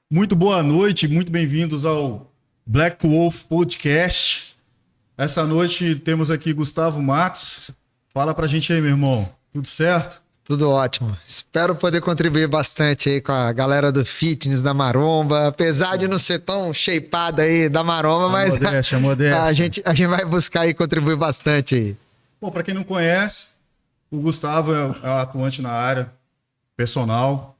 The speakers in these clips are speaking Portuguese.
Muito boa noite, muito bem-vindos ao Black Wolf Podcast. Essa noite temos aqui Gustavo Matos. Fala pra gente aí, meu irmão. Tudo certo? Tudo ótimo. Espero poder contribuir bastante aí com a galera do fitness, da maromba. Apesar de não ser tão shapeada aí da maromba, mas modéstia. A gente vai buscar aí contribuir bastante aí. Bom, pra quem não conhece, o Gustavo é atuante na área, personal.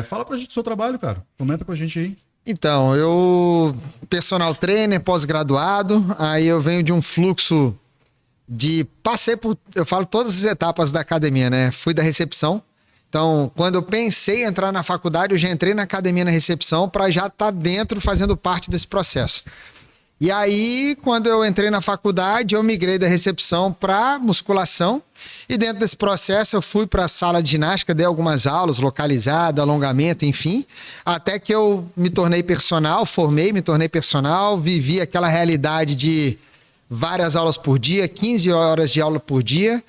Fala pra gente do seu trabalho, cara. Comenta com a gente aí. Então, eu personal trainer, pós-graduado, aí eu venho de um fluxo passei por, eu falo todas as etapas da academia, né? Fui da recepção. Então, quando eu pensei em entrar na faculdade, eu já entrei na academia na recepção para já estar dentro, fazendo parte desse processo. E aí, quando eu entrei na faculdade, eu migrei da recepção para musculação. E dentro desse processo, eu fui para a sala de ginástica, dei algumas aulas, localizada, alongamento, enfim. Até que eu me tornei personal, me tornei personal, vivi aquela realidade de várias aulas por dia, 15 horas de aula por dia.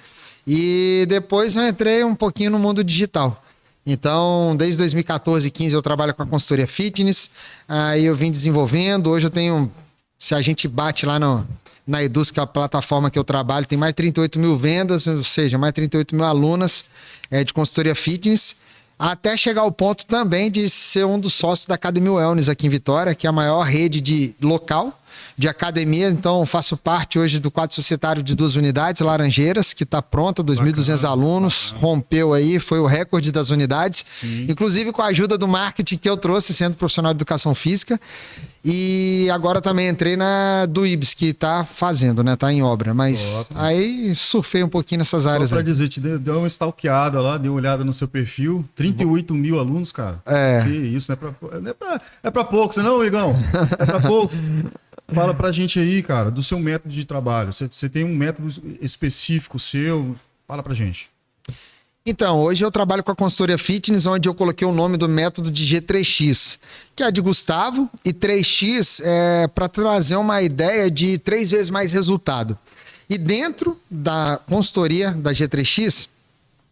E depois eu entrei um pouquinho no mundo digital. Então, desde 2014, 15 eu trabalho com a consultoria fitness. Aí eu vim desenvolvendo. Hoje eu tenho, se a gente bate lá na Eduz, que é a plataforma que eu trabalho, tem mais de 38 mil vendas, ou seja, mais de 38 mil alunas de consultoria fitness. Até chegar ao ponto também de ser um dos sócios da Academia Wellness aqui em Vitória, que é a maior rede local de academia. Então, faço parte hoje do quadro societário de 2 unidades, Laranjeiras, que está pronta, 2.200 alunos, rompeu aí, foi o recorde das unidades. Sim. Inclusive com a ajuda do marketing que eu trouxe, sendo profissional de educação física. E agora também entrei na do IBS, que tá fazendo, né? Tá em obra. Mas aí surfei um pouquinho nessas áreas. Só pra aí dizer, te deu uma stalkeada lá, deu uma olhada no seu perfil. 38 mil alunos, cara. É. Que isso, é pra poucos, não, Igão? É pra poucos. Fala pra gente aí, cara, do seu método de trabalho. Você tem um método específico seu? Fala pra gente. Então, hoje eu trabalho com a consultoria fitness, onde eu coloquei o nome do método de G3X, que é de Gustavo, e 3X é para trazer uma ideia de 3 vezes mais resultado. E dentro da consultoria da G3X,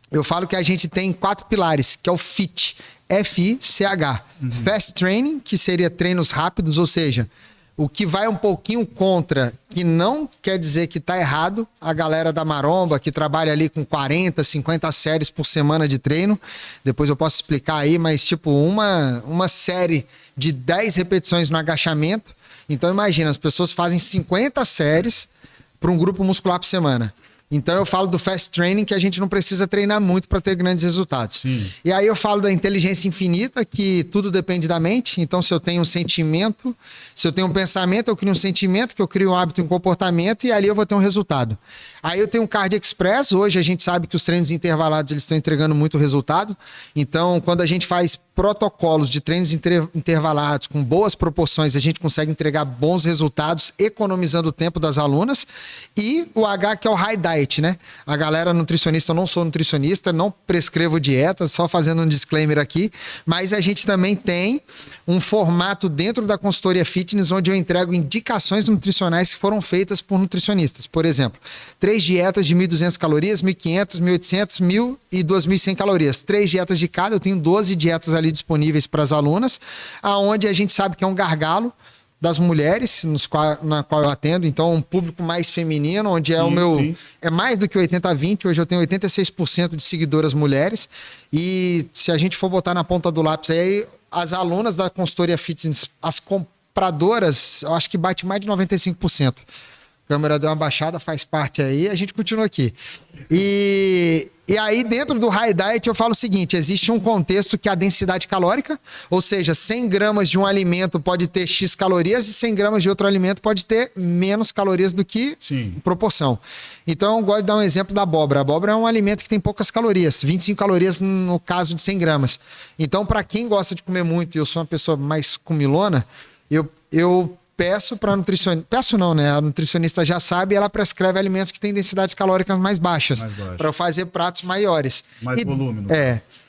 eu falo que a gente tem 4 pilares, que é o FIT, F-I-C-H. Fast Training, que seria treinos rápidos, ou seja, o que vai um pouquinho contra, que não quer dizer que está errado, a galera da maromba que trabalha ali com 40, 50 séries por semana de treino, depois eu posso explicar aí, mas tipo uma série de 10 repetições no agachamento. Então imagina, as pessoas fazem 50 séries para um grupo muscular por semana. Então eu falo do fast training, que a gente não precisa treinar muito para ter grandes resultados. Sim. E aí eu falo da inteligência infinita, que tudo depende da mente. Então se eu tenho um sentimento, se eu tenho um pensamento, eu crio um sentimento, que eu crio um hábito e um comportamento, e ali eu vou ter um resultado. Aí eu tenho um Cardio Express. Hoje a gente sabe que os treinos intervalados eles estão entregando muito resultado. Então quando a gente faz protocolos de treinos intervalados com boas proporções, a gente consegue entregar bons resultados, economizando o tempo das alunas. E o H, que é o High Diet, né? A galera nutricionista, eu não sou nutricionista, não prescrevo dieta, só fazendo um disclaimer aqui, mas a gente também tem um formato dentro da consultoria fitness, onde eu entrego indicações nutricionais que foram feitas por nutricionistas. Por exemplo, 3 dietas de 1.200 calorias, 1.500, 1.800, 1.000 e 2.100 calorias. 3 dietas de cada, eu tenho 12 dietas ali disponíveis para as alunas, aonde a gente sabe que é um gargalo das mulheres na qual eu atendo, então um público mais feminino, onde é o meu... Sim. É mais do que 80-20, hoje eu tenho 86% de seguidoras mulheres, e se a gente for botar na ponta do lápis aí, as alunas da consultoria fitness, as compradoras, eu acho que bate mais de 95%. A câmera deu uma baixada, faz parte aí, a gente continua aqui. E aí, dentro do High Diet, eu falo o seguinte: existe um contexto que é a densidade calórica, ou seja, 100 gramas de um alimento pode ter X calorias e 100 gramas de outro alimento pode ter menos calorias do que proporção. Então, eu gosto de dar um exemplo da abóbora. A abóbora é um alimento que tem poucas calorias, 25 calorias no caso de 100 gramas. Então, para quem gosta de comer muito, e eu sou uma pessoa mais comilona, eu peço para nutricionista... Peço não, né? A nutricionista já sabe e ela prescreve alimentos que têm densidades calóricas mais baixas. Para eu fazer pratos maiores. Mais volume.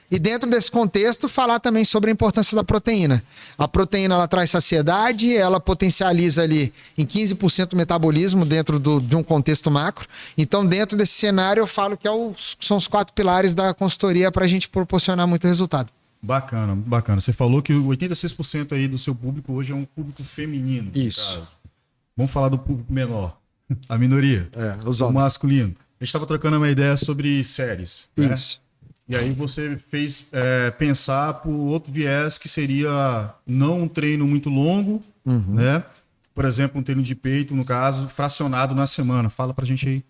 E dentro desse contexto, falar também sobre a importância da proteína. A proteína, ela traz saciedade, ela potencializa ali em 15% o metabolismo dentro de um contexto macro. Então, dentro desse cenário, eu falo que são os 4 pilares da consultoria para a gente proporcionar muito resultado. Bacana, bacana. Você falou que 86% aí do seu público hoje é um público feminino. no Isso. caso. Vamos falar do público menor, a minoria, Os o homens. masculino. A gente estava trocando uma ideia sobre séries. Né? Isso. E aí você fez pensar por outro viés que seria não um treino muito longo, né? Por exemplo, um treino de peito, no caso, fracionado na semana. Fala pra gente aí.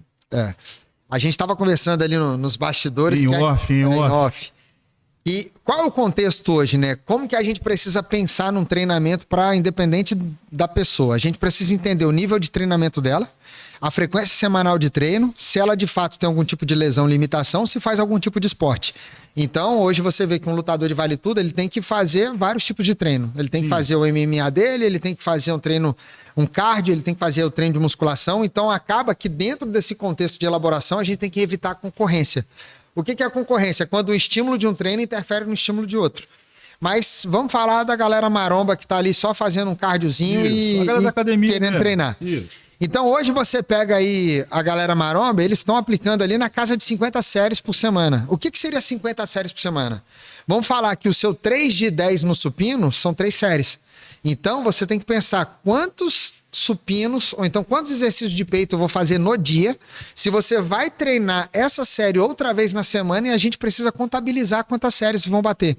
A gente estava conversando ali nos bastidores. Em que off. off. E qual é o contexto hoje, né? Como que a gente precisa pensar num treinamento para independente da pessoa? A gente precisa entender o nível de treinamento dela, a frequência semanal de treino, se ela de fato tem algum tipo de lesão, limitação, se faz algum tipo de esporte. Então, hoje você vê que um lutador de vale tudo, ele tem que fazer vários tipos de treino. Ele tem que fazer o MMA dele, ele tem que fazer um treino, um cardio, ele tem que fazer o treino de musculação. Então, acaba que dentro desse contexto de elaboração, a gente tem que evitar a concorrência. O que é a concorrência? É quando o estímulo de um treino interfere no estímulo de outro. Mas vamos falar da galera maromba que está ali só fazendo um cardiozinho A galera da academia querendo mesmo. treinar. Isso. Então hoje você pega aí a galera maromba, eles estão aplicando ali na casa de 50 séries por semana. O que seria 50 séries por semana? Vamos falar que o seu 3 de 10 no supino são 3 séries. Então você tem que pensar quantos supinos, ou então quantos exercícios de peito eu vou fazer no dia, se você vai treinar essa série outra vez na semana e a gente precisa contabilizar quantas séries vão bater.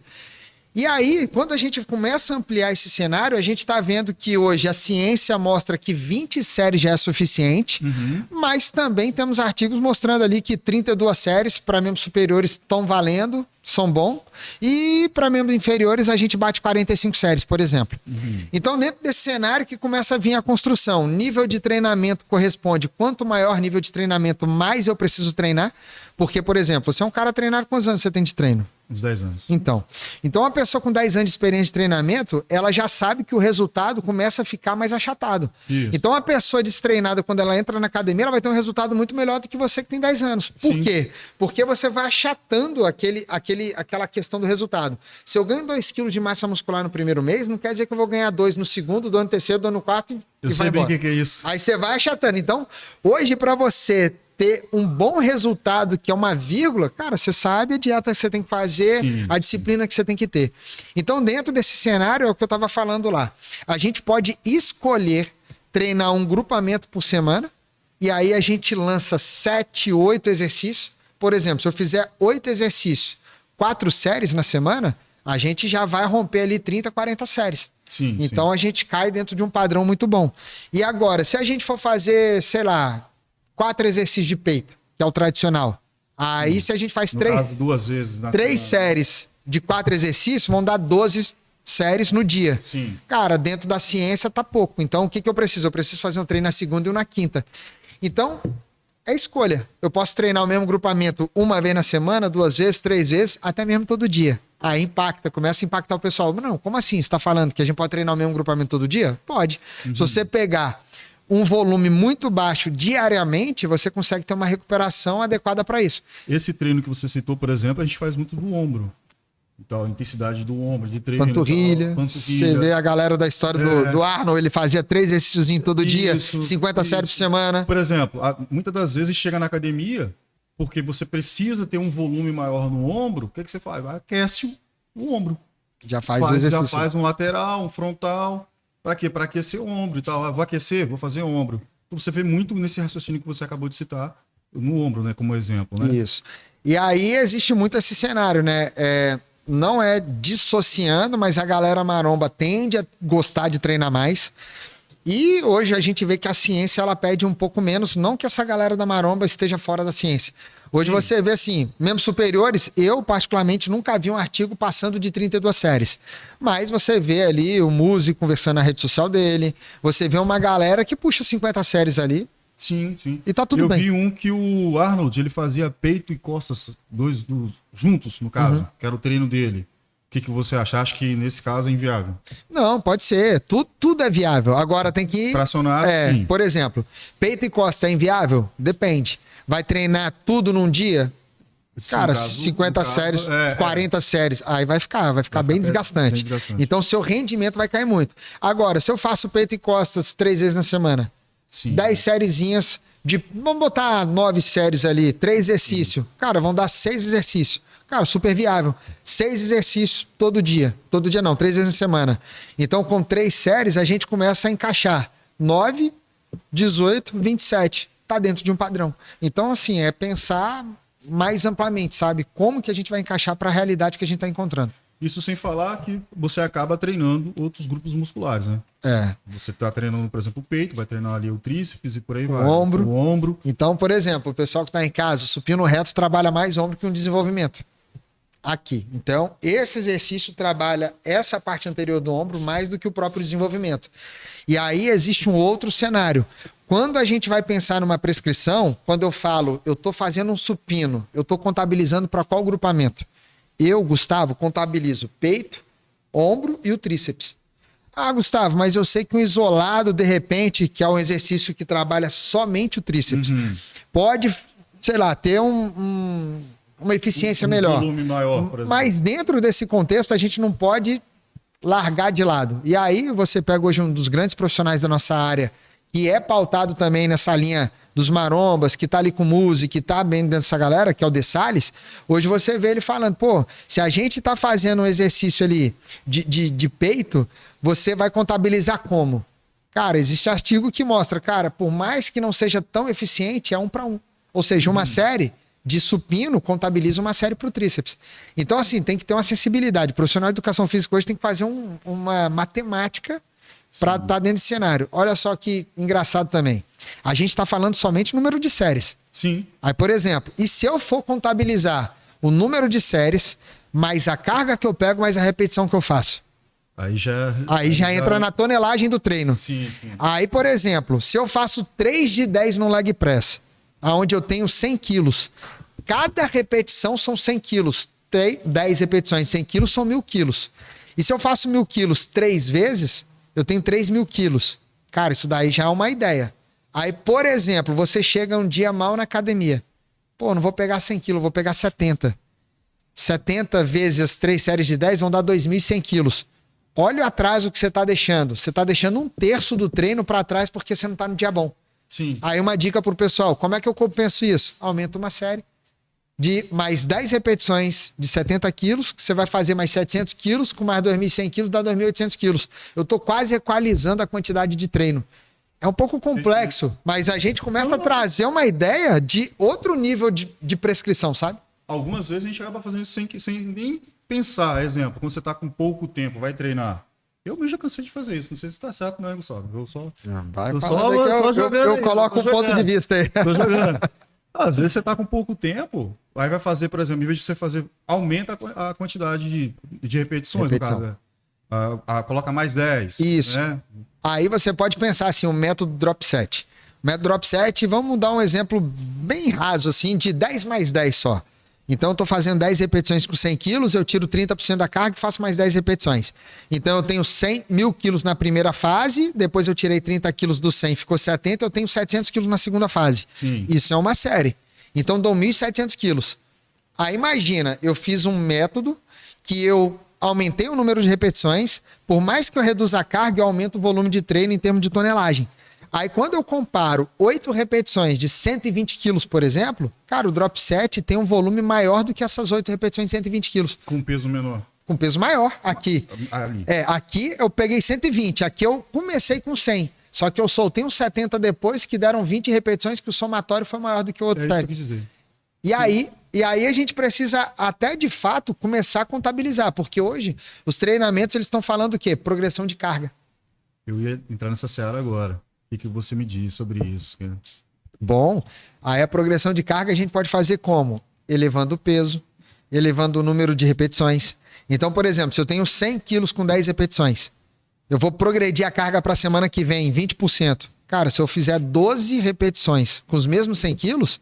E aí, quando a gente começa a ampliar esse cenário, a gente está vendo que hoje a ciência mostra que 20 séries já é suficiente, mas também temos artigos mostrando ali que 32 séries para membros superiores estão valendo, são bons, e para membros inferiores a gente bate 45 séries, por exemplo. Então, dentro desse cenário que começa a vir a construção, nível de treinamento corresponde, quanto maior nível de treinamento, mais eu preciso treinar, porque, por exemplo, você é um cara treinado, quantos anos você tem de treino? Uns 10 anos. Então, uma pessoa com 10 anos de experiência de treinamento, ela já sabe que o resultado começa a ficar mais achatado. Isso. Então, a pessoa destreinada, quando ela entra na academia, ela vai ter um resultado muito melhor do que você que tem 10 anos. Por Sim. quê? Porque você vai achatando aquela questão do resultado. Se eu ganho 2 quilos de massa muscular no primeiro mês, não quer dizer que eu vou ganhar 2 no segundo, 2 no terceiro, 2 no quarto Eu e vai sei bem o embora. que é isso. Aí você vai achatando. Então, hoje, para você ter um bom resultado, que é uma vírgula, cara, você sabe a dieta que você tem que fazer, a disciplina que você tem que ter. Então, dentro desse cenário, é o que eu estava falando lá. A gente pode escolher treinar um grupamento por semana, e aí a gente lança 7, 8 exercícios. Por exemplo, se eu fizer 8 exercícios, 4 séries na semana, a gente já vai romper ali 30, 40 séries. Sim, Então, a gente cai dentro de um padrão muito bom. E agora, se a gente for fazer, sei lá, 4 exercícios de peito, que é o tradicional. Aí, se a gente faz No 3 caso, 2 vezes na séries de 4 exercícios, vão dar 12 séries no dia. Sim. Cara, dentro da ciência tá pouco. Então, o que eu preciso? Eu preciso fazer um treino na segunda e um na quinta. Então, é escolha. Eu posso treinar o mesmo grupamento uma vez na semana, 2 vezes, 3 vezes, até mesmo todo dia. Aí começa a impactar o pessoal. Não, como assim? Você está falando que a gente pode treinar o mesmo grupamento todo dia? Pode. Se você pegar um volume muito baixo diariamente, você consegue ter uma recuperação adequada para isso. Esse treino que você citou, por exemplo, a gente faz muito do ombro. Então, a intensidade do ombro, de treino. Panturrilha. Tal, Você vê a galera da história do Arnold, ele fazia 3 exercícios todo dia, 50 séries por semana. Por exemplo, muitas das vezes chega na academia, porque você precisa ter um volume maior no ombro, o que você faz? Aquece o ombro. Já faz 2 exercícios. Já faz um lateral, um frontal. Para quê? Para aquecer o ombro e tal. Vou aquecer, vou fazer o ombro. Então, você vê muito nesse raciocínio que você acabou de citar, no ombro, né? Como exemplo, né? Isso. E aí existe muito esse cenário, né? Não é dissociando, mas a galera maromba tende a gostar de treinar mais. E hoje a gente vê que a ciência ela pede um pouco menos, não que essa galera da maromba esteja fora da ciência. Hoje você vê assim, membros superiores, eu particularmente nunca vi um artigo passando de 32 séries. Mas você vê ali o Muzi conversando na rede social dele, você vê uma galera que puxa 50 séries ali. Sim, sim. E tá tudo bem. Eu vi um que o Arnold, ele fazia peito e costas, juntos, no caso, que era o treino dele. O que você acha? Acho que nesse caso é inviável. Não, pode ser. Tudo é viável. Agora tem que... Fracionado, sim. Por exemplo, peito e costa é inviável? Depende. Vai treinar tudo num dia? Cara, 50 séries, 40 séries, aí vai ficar bem desgastante. Então, seu rendimento vai cair muito. Agora, se eu faço peito e costas 3 vezes na semana, 10 sériezinhas vamos botar 9 séries ali, 3 exercícios. Cara, vão dar 6 exercícios. Cara, super viável. 6 exercícios todo dia. Todo dia não, 3 vezes na semana. Então, com 3 séries, a gente começa a encaixar 9, 18, 27. Tá dentro de um padrão. Então, assim, é pensar mais amplamente, sabe? Como que a gente vai encaixar para a realidade que a gente está encontrando. Isso sem falar que você acaba treinando outros grupos musculares, né? É. Você tá treinando, por exemplo, o peito, vai treinar ali o tríceps e por aí O vai. ombro. O ombro. Então, por exemplo, o pessoal que está em casa, supino reto trabalha mais ombro que um desenvolvimento. Aqui. Então, esse exercício trabalha essa parte anterior do ombro mais do que o próprio desenvolvimento. E aí existe um outro cenário. Quando a gente vai pensar numa prescrição, quando eu falo, eu estou fazendo um supino, eu estou contabilizando para qual grupamento? Eu, Gustavo, contabilizo peito, ombro e o tríceps. Ah, Gustavo, mas eu sei que um isolado, de repente, que é um exercício que trabalha somente o tríceps, pode, sei lá, ter uma eficiência melhor. Volume maior, por exemplo. Mas dentro desse contexto, a gente não pode largar de lado. E aí você pega hoje um dos grandes profissionais da nossa área, que é pautado também nessa linha dos marombas, que tá ali com música, que tá bem dentro dessa galera, que é o De Salles. Hoje você vê ele falando, pô, se a gente tá fazendo um exercício ali de peito, você vai contabilizar como? Cara, existe artigo que mostra, cara, por mais que não seja tão eficiente, é 1 para 1. Ou seja, uma série de supino contabiliza uma série para o tríceps. Então, assim, tem que ter uma sensibilidade. O profissional de educação física hoje tem que fazer uma matemática para estar dentro desse cenário. Olha só que engraçado também. A gente está falando somente número de séries. Sim. Aí, por exemplo, e se eu for contabilizar o número de séries, mais a carga que eu pego, mais a repetição que eu faço? Aí já entra na tonelagem do treino. Sim, sim. Aí, por exemplo, se eu faço 3 de 10 no leg press, onde eu tenho 100 quilos, cada repetição são 100 quilos. 10 repetições, 100 quilos são 1.000 quilos. E se eu faço 1.000 quilos 3 vezes, eu tenho 3.000 quilos. Cara, isso daí já é uma ideia. Aí, por exemplo, você chega um dia mal na academia. Pô, não vou pegar 100 quilos, vou pegar 70. 70 vezes as 3 séries de 10 vão dar 2.100 quilos. Olha o atraso que você está deixando. Você está deixando 1/3 do treino para trás porque você não está no dia bom. Sim. Aí uma dica pro pessoal, como é que eu compenso isso? Aumenta uma série de mais 10 repetições de 70 quilos, você vai fazer mais 700 quilos, com mais 2.100 quilos dá 2.800 quilos. Eu estou quase equalizando a quantidade de treino. É um pouco complexo, mas a gente começa a trazer uma ideia de outro nível de prescrição, sabe? Algumas vezes a gente acaba fazendo isso sem nem pensar. Exemplo, quando você está com pouco tempo, vai treinar. Eu mesmo já cansei de fazer isso. Não sei se está certo, né, Gustavo? Eu só. Vai eu falando aí que eu coloco um ponto de vista aí. Tô jogando. Às vezes você está com pouco tempo, aí vai fazer, por exemplo, em vez de você fazer, aumenta a quantidade de repetições, Repetição. no caso. Coloca mais 10. Isso. Né? Aí você pode pensar assim, o método drop set. O método drop set, vamos dar um exemplo bem raso, assim, de 10 mais 10 só. Então, eu estou fazendo 10 repetições com 100 quilos, eu tiro 30% da carga e faço mais 10 repetições. Então, eu tenho 1.000 quilos na primeira fase, depois eu tirei 30 quilos do 100, ficou 70, eu tenho 700 quilos na segunda fase. Sim. Isso é uma série. Então, dou 1.700 quilos. Aí, imagina, eu fiz um método que eu aumentei o número de repetições, por mais que eu reduza a carga, eu aumento o volume de treino em termos de tonelagem. Aí, quando eu comparo 8 repetições de 120 quilos, por exemplo, cara, o drop set tem um volume maior do que essas 8 repetições de 120 quilos. Com peso menor. Com peso maior, aqui. Ali. Aqui eu peguei 120, aqui eu comecei com 100. Só que eu soltei uns 70 depois, que deram 20 repetições, que o somatório foi maior do que o outro. É isso que eu quis dizer. E aí a gente precisa até, de fato, começar a contabilizar, porque hoje os treinamentos eles estão falando o quê? Progressão de carga. Eu ia entrar nessa seara agora. O que você me diz sobre isso? Bom, aí a progressão de carga a gente pode fazer como? Elevando o peso, elevando o número de repetições. Então, por exemplo, se eu tenho 100 quilos com 10 repetições, eu vou progredir a carga para a semana que vem em 20%. Cara, se eu fizer 12 repetições com os mesmos 100 quilos,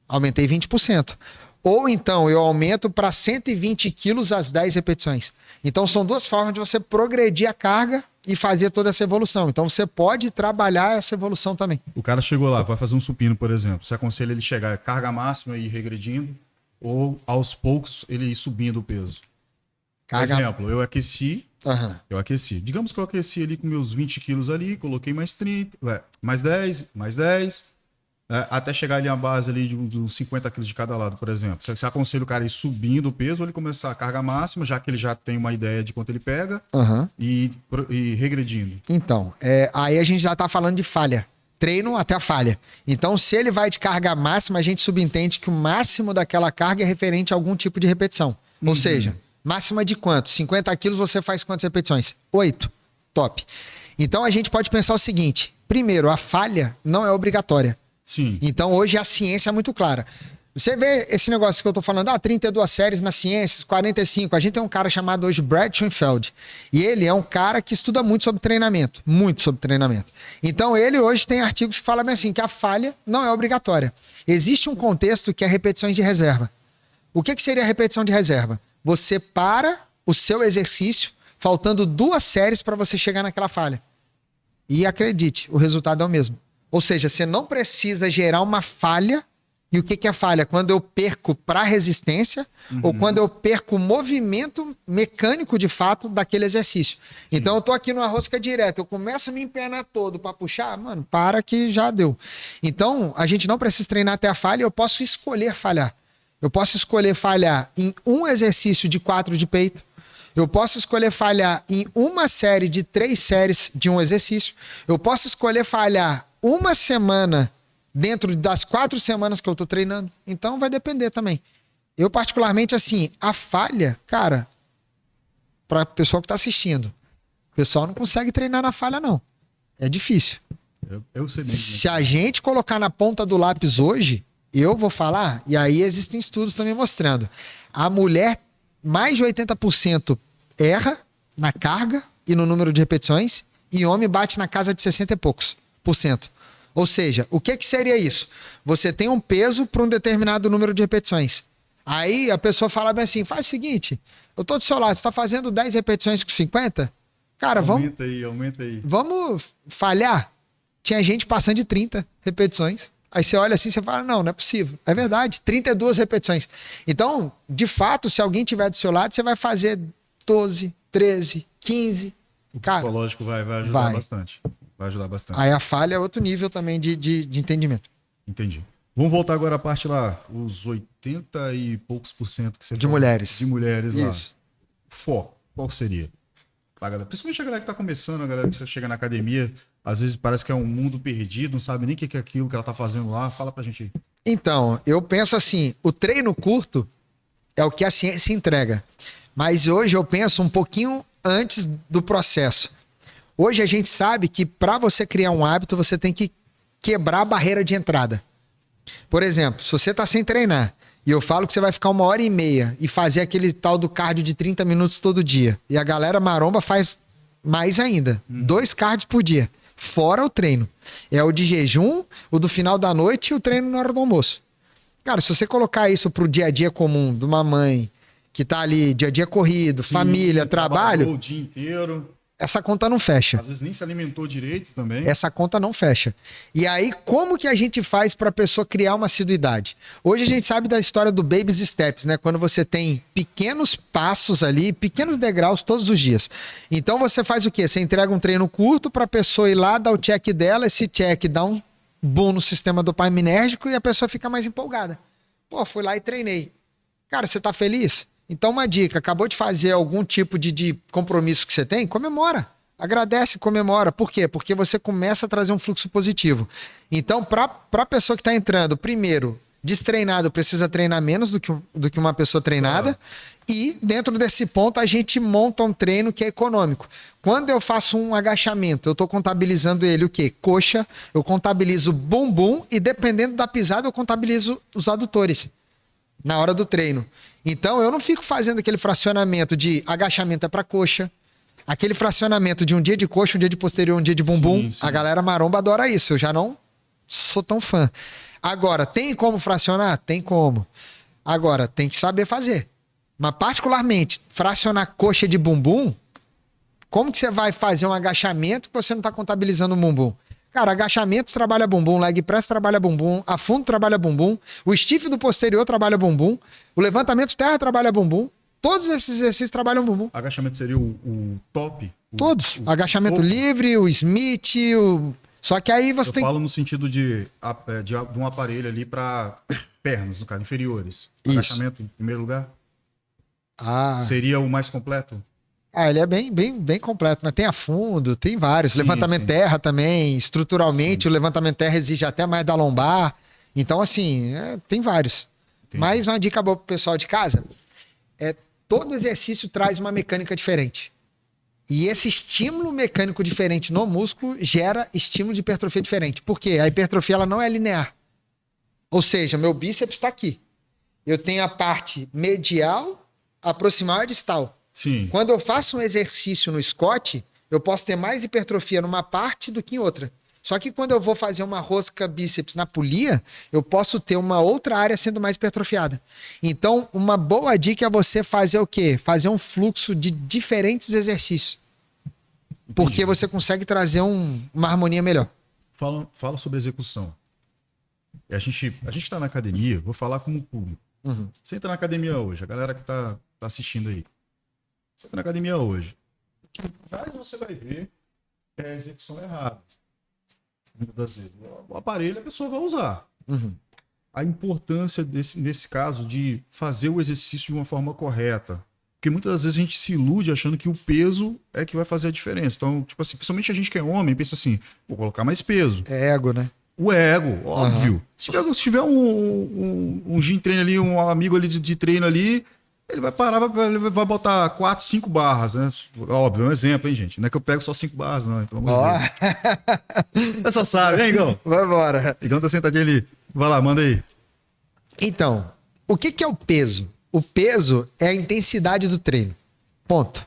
aumentei 20%. Ou então eu aumento para 120 quilos as 10 repetições. Então, são duas formas de você progredir a carga e fazer toda essa evolução. Então, você pode trabalhar essa evolução também. O cara chegou lá, vai fazer um supino, por exemplo. Você aconselha ele chegar a carga máxima e ir regredindo, ou aos poucos ele ir subindo o peso? Por exemplo, eu aqueci. Eu aqueci. Digamos que eu aqueci ali com meus 20 quilos ali, coloquei mais 30, mais 10, mais 10. Até chegar ali a base ali dos 50 quilos de cada lado, por exemplo. Você aconselha o cara a ir subindo o peso ou ele começar a carga máxima, já que ele já tem uma ideia de quanto ele pega, e regredindo? Então, aí a gente já tá falando de falha. Treino até a falha. Então, se ele vai de carga máxima, a gente subentende que o máximo daquela carga é referente a algum tipo de repetição. Ou seja, máxima de quanto? 50 quilos, você faz quantas repetições? 8. Top. Então, a gente pode pensar o seguinte. Primeiro, a falha não é obrigatória. Sim. Então, hoje a ciência é muito clara. Você vê esse negócio que eu tô falando, 32 séries nas ciências, 45. A gente tem um cara chamado hoje Brad Schoenfeld. E ele é um cara que estuda muito sobre treinamento. Muito sobre treinamento. Então, ele hoje tem artigos que falam bem assim, que a falha não é obrigatória. Existe um contexto que é repetições de reserva. O que seria a repetição de reserva? Você para o seu exercício, faltando 2 séries para você chegar naquela falha. E acredite, o resultado é o mesmo. Ou seja, você não precisa gerar uma falha. E o que é falha? Quando eu perco para resistência ou quando eu perco o movimento mecânico de fato daquele exercício. Então eu tô aqui numa rosca direta, eu começo a me empenar todo para puxar, mano, para que já deu. Então a gente não precisa treinar até a falha, eu posso escolher falhar. Eu posso escolher falhar em um exercício de 4 de peito. Eu posso escolher falhar em uma série de 3 séries de um exercício. Eu posso escolher falhar uma semana dentro das 4 semanas que eu tô treinando. Então vai depender também. Eu particularmente, assim, a falha, cara, pra pessoa que tá assistindo, o pessoal não consegue treinar na falha, não. É difícil. Eu sei mesmo. Se a gente colocar na ponta do lápis hoje, eu vou falar, e aí existem estudos também mostrando, a mulher, mais de 80% erra na carga e no número de repetições, e o homem bate na casa de 60 e poucos por cento. Ou seja, o que seria isso? Você tem um peso para um determinado número de repetições. Aí a pessoa fala bem assim, faz o seguinte, eu tô do seu lado, você tá fazendo 10 repetições com 50? Cara, aumenta aí. Vamos falhar? Tinha gente passando de 30 repetições. Aí você olha assim e fala, não é possível. É verdade, 32 repetições. Então, de fato, se alguém tiver do seu lado, você vai fazer 12, 13, 15. O psicológico vai ajudar bastante. Vai ajudar bastante. Aí a falha é outro nível também de entendimento. Entendi. Vamos voltar agora à parte lá, os 80 e poucos % que você de mulheres. De mulheres lá. Isso. Foco, qual seria? Principalmente a galera que tá começando, a galera que chega na academia, às vezes parece que é um mundo perdido, não sabe nem o que é aquilo que ela tá fazendo lá. Fala pra gente aí. Então, eu penso assim, o treino curto é o que a ciência entrega. Mas hoje eu penso um pouquinho antes do processo. Hoje a gente sabe que para você criar um hábito, você tem que quebrar a barreira de entrada. Por exemplo, se você está sem treinar e eu falo que você vai ficar 1h30 e fazer aquele tal do cardio de 30 minutos todo dia, e a galera maromba faz mais ainda, 2 cardios por dia, fora o treino. É o de jejum, o do final da noite e o treino na hora do almoço. Cara, se você colocar isso pro dia a dia comum de uma mãe que tá ali, dia a dia corrido, família, trabalho, o dia inteiro. Essa conta não fecha. Às vezes nem se alimentou direito também. Essa conta não fecha. E aí, como que a gente faz para a pessoa criar uma assiduidade? Hoje a gente sabe da história do babies steps, né? Quando você tem pequenos passos ali, pequenos degraus todos os dias. Então você faz o quê? Você entrega um treino curto para a pessoa ir lá, dar o check dela, esse check dá um boom no sistema dopaminérgico e a pessoa fica mais empolgada. Pô, fui lá e treinei. Cara, você tá feliz? Então, uma dica, acabou de fazer algum tipo de compromisso que você tem, comemora. Agradece, comemora. Por quê? Porque você começa a trazer um fluxo positivo. Então, para a pessoa que está entrando, primeiro, destreinado precisa treinar menos do que uma pessoa treinada. E, dentro desse ponto, a gente monta um treino que é econômico. Quando eu faço um agachamento, eu estou contabilizando ele o quê? Coxa, eu contabilizo bumbum e, dependendo da pisada, eu contabilizo os adutores na hora do treino. Então, eu não fico fazendo aquele fracionamento de agachamento é para coxa, aquele fracionamento de um dia de coxa, um dia de posterior, um dia de bumbum. Sim. A galera maromba adora isso, eu já não sou tão fã. Agora, tem como fracionar? Tem como. Agora, tem que saber fazer. Mas, particularmente, fracionar coxa de bumbum, como que você vai fazer um agachamento que você não está contabilizando o bumbum? Cara, agachamento trabalha bumbum, leg press trabalha bumbum, afundo trabalha bumbum, o stiff do posterior trabalha bumbum, o levantamento terra trabalha bumbum, todos esses exercícios trabalham bumbum. Agachamento seria o top? Todos. Agachamento livre, o Smith, o Só que aí você Eu tem... falo no sentido de um aparelho ali para pernas, no caso, inferiores. Isso. Agachamento em primeiro lugar? Ah, Seria o mais completo? ele é bem completo, mas tem a fundo, tem vários. Sim, Levantamento sim. terra também, estruturalmente, o levantamento terra exige até mais da lombar. Então, assim, tem vários. Entendi. Mais uma dica boa pro pessoal de casa, todo exercício traz uma mecânica diferente. E esse estímulo mecânico diferente no músculo gera estímulo de hipertrofia diferente. Por quê? A hipertrofia ela não é linear. Ou seja, meu bíceps está aqui. Eu tenho a parte medial, a proximal e a distal. Sim. Quando eu faço um exercício no squat, eu posso ter mais hipertrofia numa parte do que em outra. Só que quando eu vou fazer uma rosca bíceps na polia, eu posso ter uma outra área sendo mais hipertrofiada. Então, uma boa dica é você fazer o quê? Fazer um fluxo de diferentes exercícios. Porque você consegue trazer uma harmonia melhor. Fala sobre execução. A gente está na academia, vou falar como público. Uhum. Você entra na academia hoje, a galera que tá assistindo aí. Você entra na academia hoje. O que mais você vai ver é a execução errada. Muitas das vezes. O aparelho a pessoa vai usar. Uhum. A importância nesse caso de fazer o exercício de uma forma correta. Porque muitas das vezes a gente se ilude achando que o peso é que vai fazer a diferença. Então, tipo assim, principalmente a gente que é homem, pensa assim, vou colocar mais peso. É ego, né? O ego, óbvio. Se tiver um gym treino ali, um amigo ali de treino ali, ele vai parar, vai botar 4, 5 barras, né? Óbvio, é um exemplo, hein, gente? Não é que eu pego só 5 barras, não, pelo amor de Deus. Você só sabe, hein, Igão? Vai embora. Igão tá sentadinho ali. Vai lá, manda aí. Então, o que é o peso? O peso é a intensidade do treino. Ponto.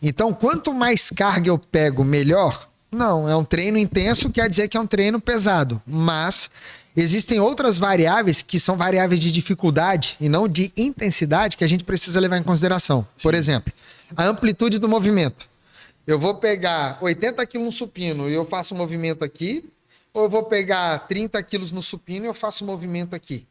Então, quanto mais carga eu pego, melhor? Não, é um treino intenso, quer dizer que é um treino pesado. Mas existem outras variáveis que são variáveis de dificuldade e não de intensidade que a gente precisa levar em consideração. Sim. Por exemplo, a amplitude do movimento. Eu vou pegar 80 quilos no supino e eu faço um movimento aqui, ou eu vou pegar 30 quilos no supino e eu faço um movimento aqui.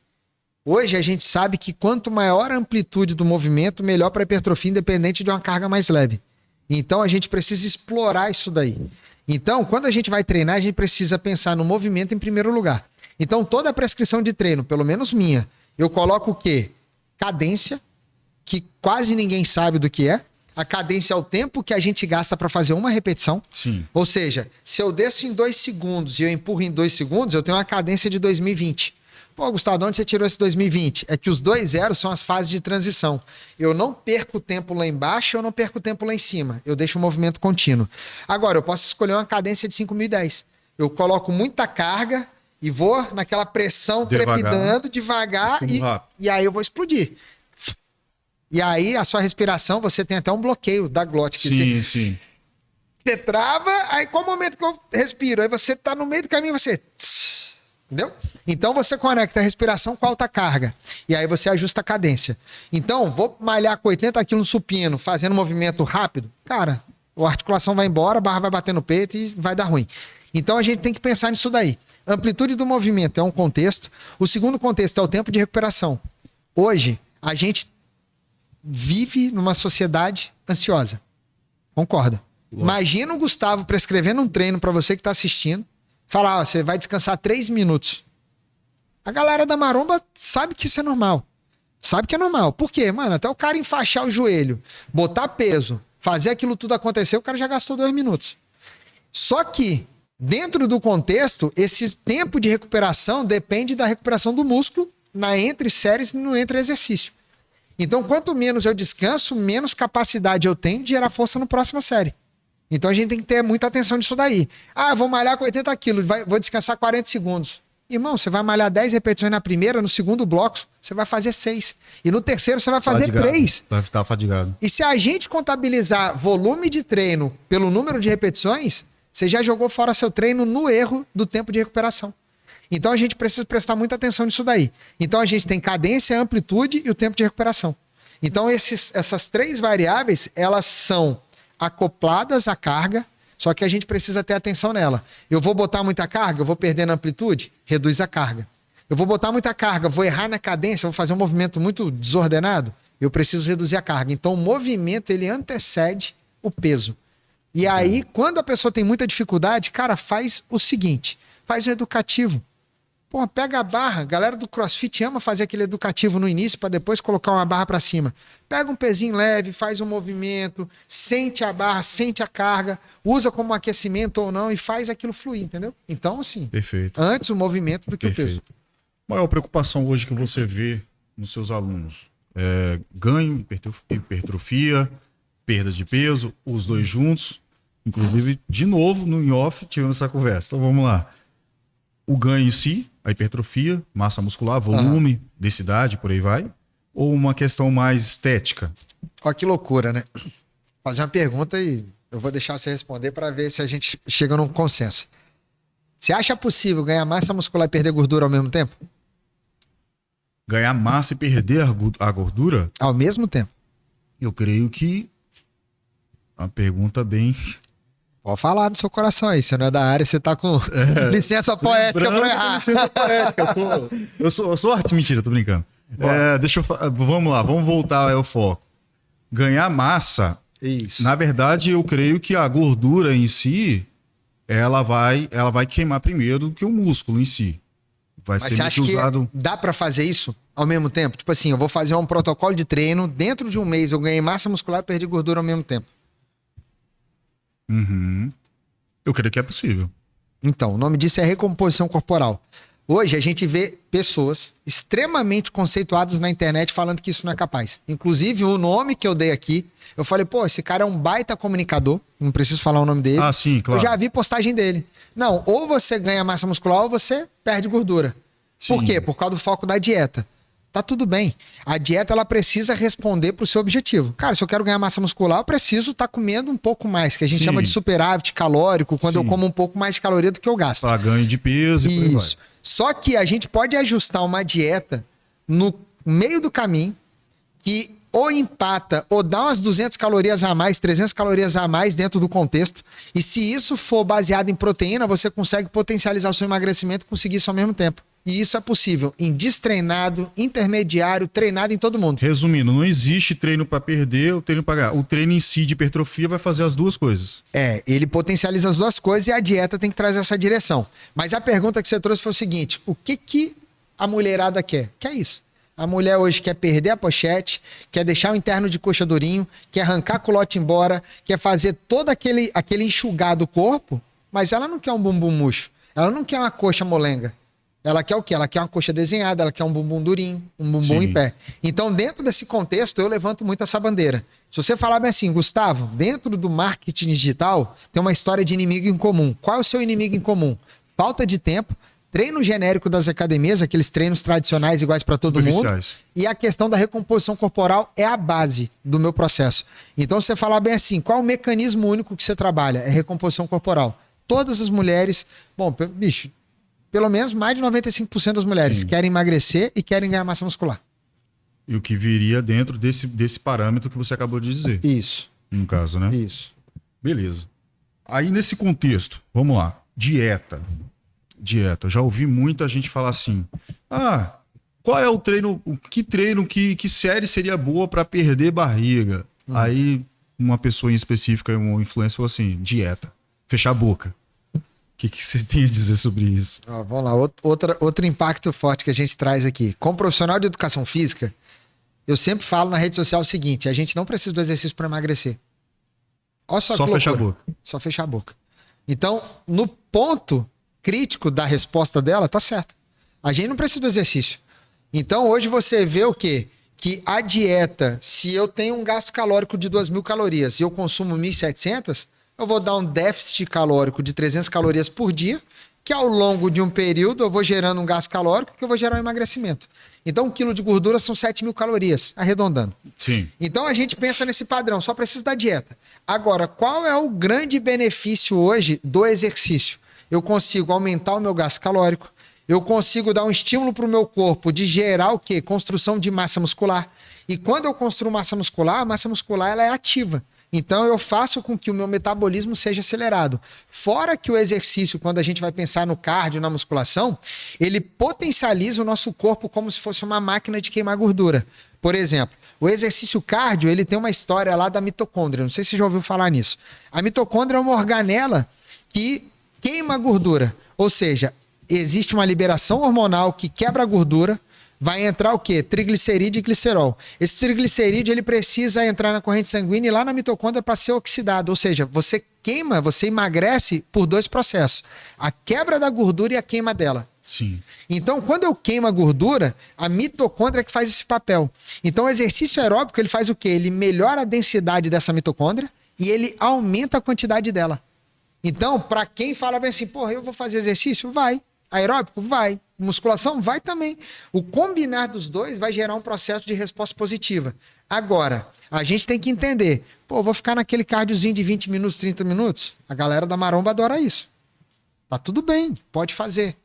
Hoje a gente sabe que quanto maior a amplitude do movimento, melhor para a hipertrofia, independente de uma carga mais leve. Então a gente precisa explorar isso daí. Então, quando a gente vai treinar, a gente precisa pensar no movimento em primeiro lugar. Então, toda a prescrição de treino, pelo menos minha, eu coloco o quê? Cadência, que quase ninguém sabe do que é. A cadência é o tempo que a gente gasta para fazer uma repetição. Sim. Ou seja, se eu desço em 2 segundos e eu empurro em 2 segundos, eu tenho uma cadência de 2020. Pô, Gustavo, de onde você tirou esse 2020? É que os 2 zeros são as fases de transição. Eu não perco tempo lá embaixo, eu não perco tempo lá em cima. Eu deixo o movimento contínuo. Agora, eu posso escolher uma cadência de 5.010. Eu coloco muita carga e vou naquela pressão trepidando, devagar, e aí eu vou explodir. E aí, a sua respiração, você tem até um bloqueio da glote. Sim, sim. Você trava, aí qual o momento que eu respiro? Aí você tá no meio do caminho, você... Entendeu? Então você conecta a respiração com a alta carga. E aí você ajusta a cadência. Então, vou malhar com 80 kg no supino, fazendo um movimento rápido. Cara, a articulação vai embora, a barra vai bater no peito e vai dar ruim. Então a gente tem que pensar nisso daí. Amplitude do movimento é um contexto. O segundo contexto é o tempo de recuperação. Hoje, a gente vive numa sociedade ansiosa. Concorda? Uau. Imagina o Gustavo prescrevendo um treino para você que está assistindo. Falar, ó, você vai descansar 3 minutos. A galera da maromba sabe que isso é normal. Sabe que é normal. Por quê? Mano, até o cara enfaixar o joelho, botar peso, fazer aquilo tudo acontecer, o cara já gastou 2 minutos. Só que, dentro do contexto, esse tempo de recuperação depende da recuperação do músculo na entre séries e no entre exercício. Então, quanto menos eu descanso, menos capacidade eu tenho de gerar força na próxima série. Então a gente tem que ter muita atenção nisso daí. Ah, vou malhar com 80 quilos, vou descansar 40 segundos. Irmão, você vai malhar 10 repetições na primeira, no segundo bloco, você vai fazer 6. E no terceiro você vai fazer 3. Vai ficar fadigado. E se a gente contabilizar volume de treino pelo número de repetições, você já jogou fora seu treino no erro do tempo de recuperação. Então a gente precisa prestar muita atenção nisso daí. Então a gente tem cadência, amplitude e o tempo de recuperação. Então essas 3 variáveis, elas são acopladas à carga, só que a gente precisa ter atenção nela. Eu vou botar muita carga, eu vou perder na amplitude, reduz a carga. Eu vou botar muita carga, vou errar na cadência, vou fazer um movimento muito desordenado, eu preciso reduzir a carga. Então o movimento, ele antecede o peso. E aí, quando a pessoa tem muita dificuldade, cara, faz o seguinte, faz um educativo. Pô, pega a barra, a galera do CrossFit ama fazer aquele educativo no início para depois colocar uma barra para cima. Pega um pezinho leve, faz um movimento, sente a barra, sente a carga, usa como aquecimento ou não e faz aquilo fluir, entendeu? Então, assim, Perfeito. antes o movimento do que o peso. Perfeito. Maior preocupação hoje que você vê nos seus alunos? Ganho, hipertrofia, perda de peso, os dois juntos. Inclusive, de novo, no in-off, tivemos essa conversa. Então, vamos lá. O ganho em si, a hipertrofia, massa muscular, volume, densidade, por aí vai? Ou uma questão mais estética? Olha que loucura, né? Vou fazer uma pergunta e eu vou deixar você responder para ver se a gente chega num consenso. Você acha possível ganhar massa muscular e perder gordura ao mesmo tempo? Ganhar massa e perder a gordura? Ao mesmo tempo. Eu creio que uma pergunta bem... Pode falar do seu coração aí, você não é da área, você tá com licença poética pra errar. Licença poética, eu sou artista, mentira, tô brincando. Vamos lá, vamos voltar ao foco. Ganhar massa, Isso. na verdade, eu creio que a gordura em si, ela vai queimar primeiro que o músculo em si. Vai Mas ser você meio acha que usado... que dá pra fazer isso ao mesmo tempo? Tipo assim, eu vou fazer um protocolo de treino, dentro de um mês eu ganhei massa muscular e perdi gordura ao mesmo tempo. Eu creio que é possível. Então, o nome disso é recomposição corporal. Hoje a gente vê pessoas extremamente conceituadas na internet falando que isso não é capaz. Inclusive, o nome que eu dei aqui, eu falei, pô, esse cara é um baita comunicador, não preciso falar o nome dele. Ah, sim, claro. Eu já vi postagem dele. Não, ou você ganha massa muscular ou você perde gordura. Sim. Por quê? Por causa do foco da dieta. Tá tudo bem. A dieta, ela precisa responder pro seu objetivo. Cara, se eu quero ganhar massa muscular, eu preciso estar comendo um pouco mais, que a gente Sim. chama de superávit calórico, quando eu Sim. como um pouco mais de caloria do que eu gasto. Para ganho de peso e por aí vai. Isso. Só que a gente pode ajustar uma dieta no meio do caminho que ou empata ou dá umas 200 calorias a mais, 300 calorias a mais dentro do contexto. E se isso for baseado em proteína, você consegue potencializar o seu emagrecimento e conseguir isso ao mesmo tempo. E isso é possível em destreinado, intermediário, treinado em todo mundo. Resumindo, não existe treino para perder ou treino para ganhar. O treino em si de hipertrofia vai fazer as duas coisas. Ele potencializa as duas coisas e a dieta tem que trazer essa direção. Mas a pergunta que você trouxe foi o seguinte: o que a mulherada quer? Quer isso. A mulher hoje quer perder a pochete, quer deixar o interno de coxa durinho, quer arrancar a culote embora, quer fazer todo aquele enxugar do corpo, mas ela não quer um bumbum murcho, ela não quer uma coxa molenga. Ela quer o quê? Ela quer uma coxa desenhada, ela quer um bumbum durinho, um bumbum em pé. Então, dentro desse contexto, eu levanto muito essa bandeira. Se você falar bem assim, Gustavo, dentro do marketing digital, tem uma história de inimigo em comum. Qual é o seu inimigo em comum? Falta de tempo, treino genérico das academias, aqueles treinos tradicionais iguais para todo mundo. E a questão da recomposição corporal é a base do meu processo. Então, se você falar bem assim, qual é o mecanismo único que você trabalha? É recomposição corporal. Todas as mulheres... Bom, bicho... Pelo menos mais de 95% das mulheres querem emagrecer e querem ganhar massa muscular. E o que viria dentro desse parâmetro que você acabou de dizer. Isso. No caso, né? Isso. Beleza. Aí nesse contexto, vamos lá. Dieta. Eu já ouvi muita gente falar assim: qual é o treino, que série seria boa para perder barriga? Aí uma pessoa em específica, um influencer, falou assim: dieta. Fechar a boca. O que você tem a dizer sobre isso? Vamos lá, outro impacto forte que a gente traz aqui. Como profissional de educação física, eu sempre falo na rede social o seguinte: a gente não precisa do exercício para emagrecer. Olha só fechar a boca. Só fechar a boca. Então, no ponto crítico da resposta dela, tá certo. A gente não precisa do exercício. Então, hoje você vê o quê? Que a dieta, se eu tenho um gasto calórico de 2.000 calorias e eu consumo 1.700, eu vou dar um déficit calórico de 300 calorias por dia, que ao longo de um período eu vou gerando um gasto calórico que eu vou gerar um emagrecimento. Então, 1 quilo de gordura são 7.000 calorias, arredondando. Sim. Então, a gente pensa nesse padrão, só precisa da dieta. Agora, qual é o grande benefício hoje do exercício? Eu consigo aumentar o meu gasto calórico, eu consigo dar um estímulo para o meu corpo de gerar o quê? Construção de massa muscular. E quando eu construo massa muscular, a massa muscular ela é ativa. Então, eu faço com que o meu metabolismo seja acelerado. Fora que o exercício, quando a gente vai pensar no cardio, na musculação, ele potencializa o nosso corpo como se fosse uma máquina de queimar gordura. Por exemplo, O exercício cardio, ele tem uma história lá da mitocôndria. Não sei se você já ouviu falar nisso. A mitocôndria é uma organela que queima a gordura. Ou seja, existe uma liberação hormonal que quebra a gordura. Vai entrar o quê? Triglicerídeo e glicerol. Esse triglicerídeo ele precisa entrar na corrente sanguínea e lá na mitocôndria para ser oxidado. Ou seja, você queima, você emagrece por 2 processos. A quebra da gordura e a queima dela. Sim. Então, quando eu queimo a gordura, a mitocôndria é que faz esse papel. Então, o exercício aeróbico, ele faz o quê? Ele melhora a densidade dessa mitocôndria e ele aumenta a quantidade dela. Então, para quem fala bem assim, porra, eu vou fazer exercício? Vai. Aeróbico? Vai. Musculação? Vai também. O combinar dos dois vai gerar um processo de resposta positiva. Agora, a gente tem que entender, pô, vou ficar naquele cardiozinho de 20 minutos, 30 minutos? A galera da maromba adora isso. Tá tudo bem, pode fazer.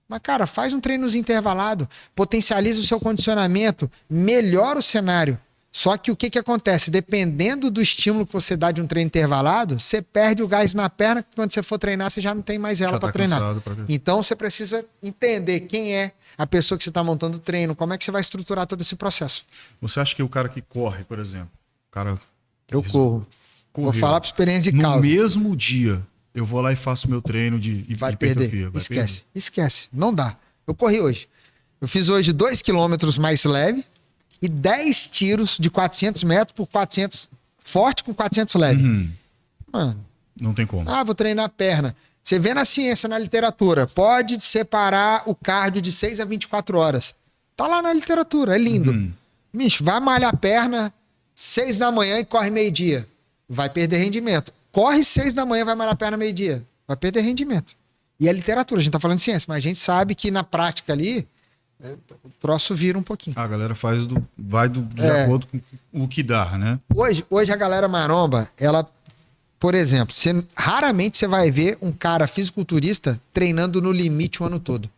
Mas, cara, faz um treinozinho intervalado, potencializa o seu condicionamento, melhora o cenário. Só que o que acontece? Dependendo do estímulo que você dá de um treino intervalado, você perde o gás na perna, que quando você for treinar, você já não tem mais ela para treinar. Então, você precisa entender quem é a pessoa que você está montando o treino, como é que você vai estruturar todo esse processo. Você acha que o cara que corre, por exemplo, o cara... Eu corro. Vou falar por experiência de causa. No mesmo dia, eu vou lá e faço meu treino de vai perder. Esquece. Não dá. Eu corri hoje. Eu fiz hoje 2 quilômetros mais leve e 10 tiros de 400 metros por 400 forte com 400 leve. Mano. Não tem como. Vou treinar a perna. Você vê na ciência, na literatura, pode separar o cardio de 6 a 24 horas. Tá lá na literatura, é lindo. Bicho, vai malhar a perna 6 da manhã e corre meio-dia. Vai perder rendimento. Corre 6 da manhã, vai malhar a perna meio-dia. Vai perder rendimento. E é literatura, a gente tá falando de ciência, mas a gente sabe que na prática ali, o troço vira um pouquinho. A galera vai de acordo com o que dá, né? Hoje a galera maromba, ela, por exemplo, raramente você vai ver um cara fisiculturista treinando no limite o ano todo.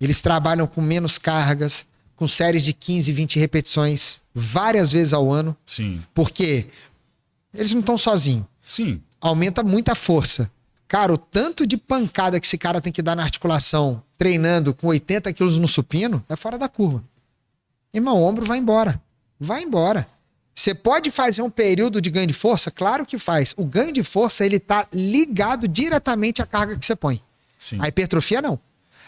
Eles trabalham com menos cargas, com séries de 15, 20 repetições, várias vezes ao ano. Sim. Porque eles não estão sozinhos. Sim. Aumenta muita força. Cara, o tanto de pancada que esse cara tem que dar na articulação treinando com 80 quilos no supino é fora da curva. Irmão, o ombro vai embora. Vai embora. Você pode fazer um período de ganho de força? Claro que faz. O ganho de força, ele tá ligado diretamente à carga que você põe. Sim. A hipertrofia, não.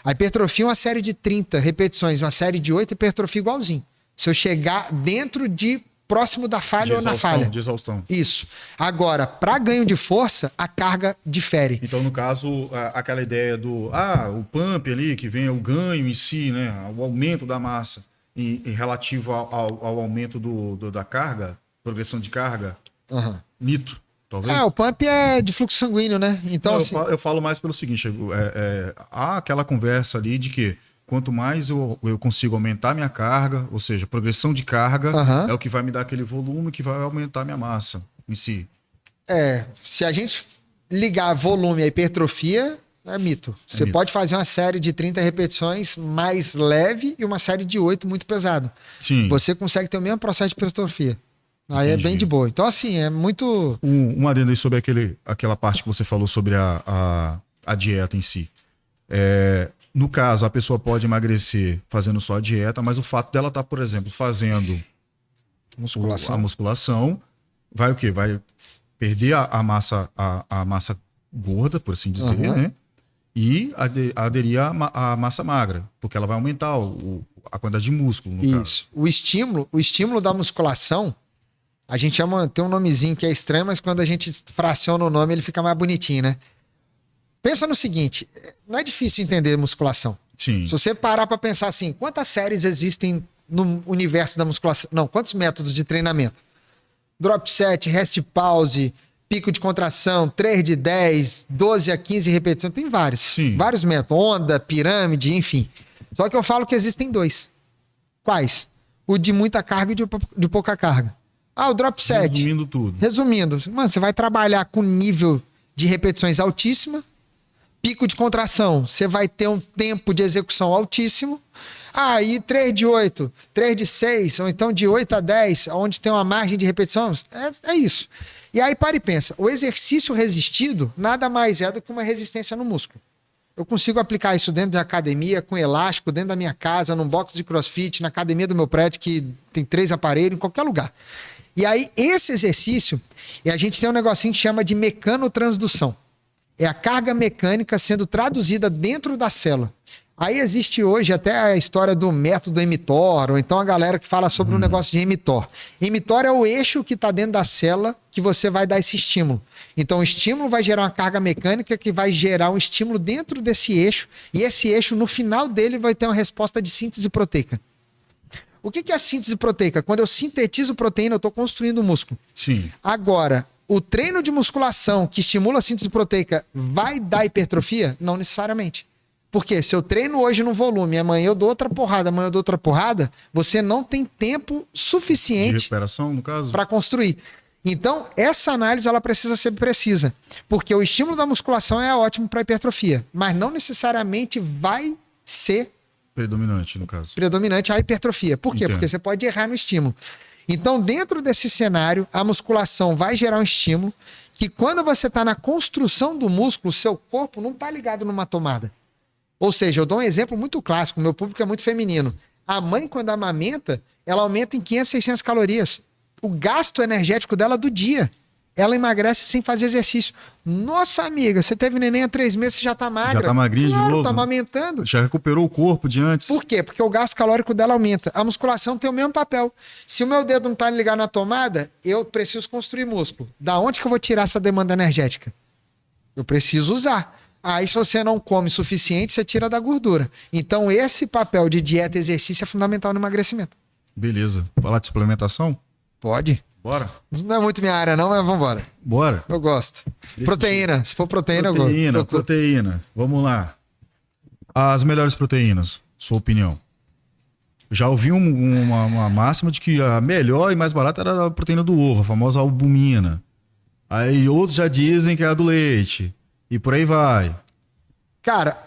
A hipertrofia é uma série de 30 repetições, uma série de 8, hipertrofia igualzinho. Se eu chegar dentro de próximo da falha ou na falha. De exaustão. Isso. Agora, para ganho de força, a carga difere. Então, no caso, aquela ideia do o pump ali, que vem o ganho em si, né? O aumento da massa em relativo ao aumento da carga, progressão de carga, mito, talvez. O pump é de fluxo sanguíneo, né? Então, não, assim... eu falo mais pelo seguinte, há aquela conversa ali de que quanto mais eu consigo aumentar minha carga, ou seja, progressão de carga, é o que vai me dar aquele volume que vai aumentar minha massa em si. Se a gente ligar volume à hipertrofia, é mito. Você pode fazer uma série de 30 repetições mais leve e uma série de 8 muito pesado. Sim. Você consegue ter o mesmo processo de hipertrofia. Aí é bem de boa. Então, assim, é muito... Um adendo aí sobre aquela parte que você falou sobre a dieta em si. No caso, a pessoa pode emagrecer fazendo só a dieta, mas o fato dela estar, por exemplo, fazendo a musculação, vai o quê? Vai perder a massa gorda, por assim dizer, né? E aderir à massa magra, porque ela vai aumentar a quantidade de músculo, no caso. O estímulo da musculação, a gente chama, tem um nomezinho que é estranho, mas quando a gente fraciona o nome, ele fica mais bonitinho, né? Pensa no seguinte, não é difícil entender musculação. Sim. Se você parar para pensar assim, quantas séries existem no universo da musculação? Não, quantos métodos de treinamento? Drop set, rest pause, pico de contração, 3 de 10, 12 a 15 repetições, tem vários. Sim. Vários métodos, onda, pirâmide, enfim. Só que eu falo que existem 2. Quais? O de muita carga e de pouca carga. O drop set. Resumindo tudo. Resumindo, mano, você vai trabalhar com nível de repetições altíssima. Pico de contração, você vai ter um tempo de execução altíssimo. E 3 de 8, 3 de 6, ou então de 8 a 10, onde tem uma margem de repetição, é isso. E aí para e pensa, o exercício resistido nada mais é do que uma resistência no músculo. Eu consigo aplicar isso dentro da academia, com elástico, dentro da minha casa, num box de crossfit, na academia do meu prédio, que tem 3 aparelhos, em qualquer lugar. E aí, esse exercício, a gente tem um negocinho que chama de mecanotransdução. É a carga mecânica sendo traduzida dentro da célula. Aí existe hoje até a história do método mTOR, ou então a galera que fala sobre um negócio de mTOR. mTOR é o eixo que está dentro da célula que você vai dar esse estímulo. Então o estímulo vai gerar uma carga mecânica que vai gerar um estímulo dentro desse eixo, e esse eixo, no final dele, vai ter uma resposta de síntese proteica. O que é a síntese proteica? Quando eu sintetizo proteína, eu estou construindo músculo. Sim. Agora, o treino de musculação que estimula a síntese proteica vai dar hipertrofia? Não necessariamente. Porque se eu treino hoje no volume, amanhã eu dou outra porrada, amanhã eu dou outra porrada, você não tem tempo De suficiente recuperação, no caso? para construir. Então, essa análise ela precisa ser precisa. Porque o estímulo da musculação é ótimo para hipertrofia, mas não necessariamente vai ser Predominante, no caso. predominante a hipertrofia. Por quê? Entendo. Porque você pode errar no estímulo. Então, dentro desse cenário, a musculação vai gerar um estímulo que, quando você está na construção do músculo, seu corpo não está ligado numa tomada. Ou seja, eu dou um exemplo muito clássico, meu público é muito feminino. A mãe, quando amamenta, ela aumenta em 500, 600 calorias. O gasto energético dela do dia. Ela emagrece sem fazer exercício. Nossa, amiga, você teve neném há 3 meses, você já tá magra. Já tá magrinha claro, de novo? Tá amamentando. Já recuperou o corpo de antes? Por quê? Porque o gasto calórico dela aumenta. A musculação tem o mesmo papel. Se o meu dedo não tá ligado na tomada, eu preciso construir músculo. Da onde que eu vou tirar essa demanda energética? Eu preciso usar. Aí, se você não come o suficiente, você tira da gordura. Então, esse papel de dieta e exercício é fundamental no emagrecimento. Beleza. Falar de suplementação? Pode. Bora? Não é muito minha área, não, mas vambora. Bora. Eu gosto. Proteína. Se for proteína, Proteína, eu gosto. proteína. Vamos lá. As melhores proteínas, sua opinião. Já ouvi uma máxima de que a melhor e mais barata era a proteína do ovo, a famosa albumina. Aí outros já dizem que é a do leite. E por aí vai. Cara,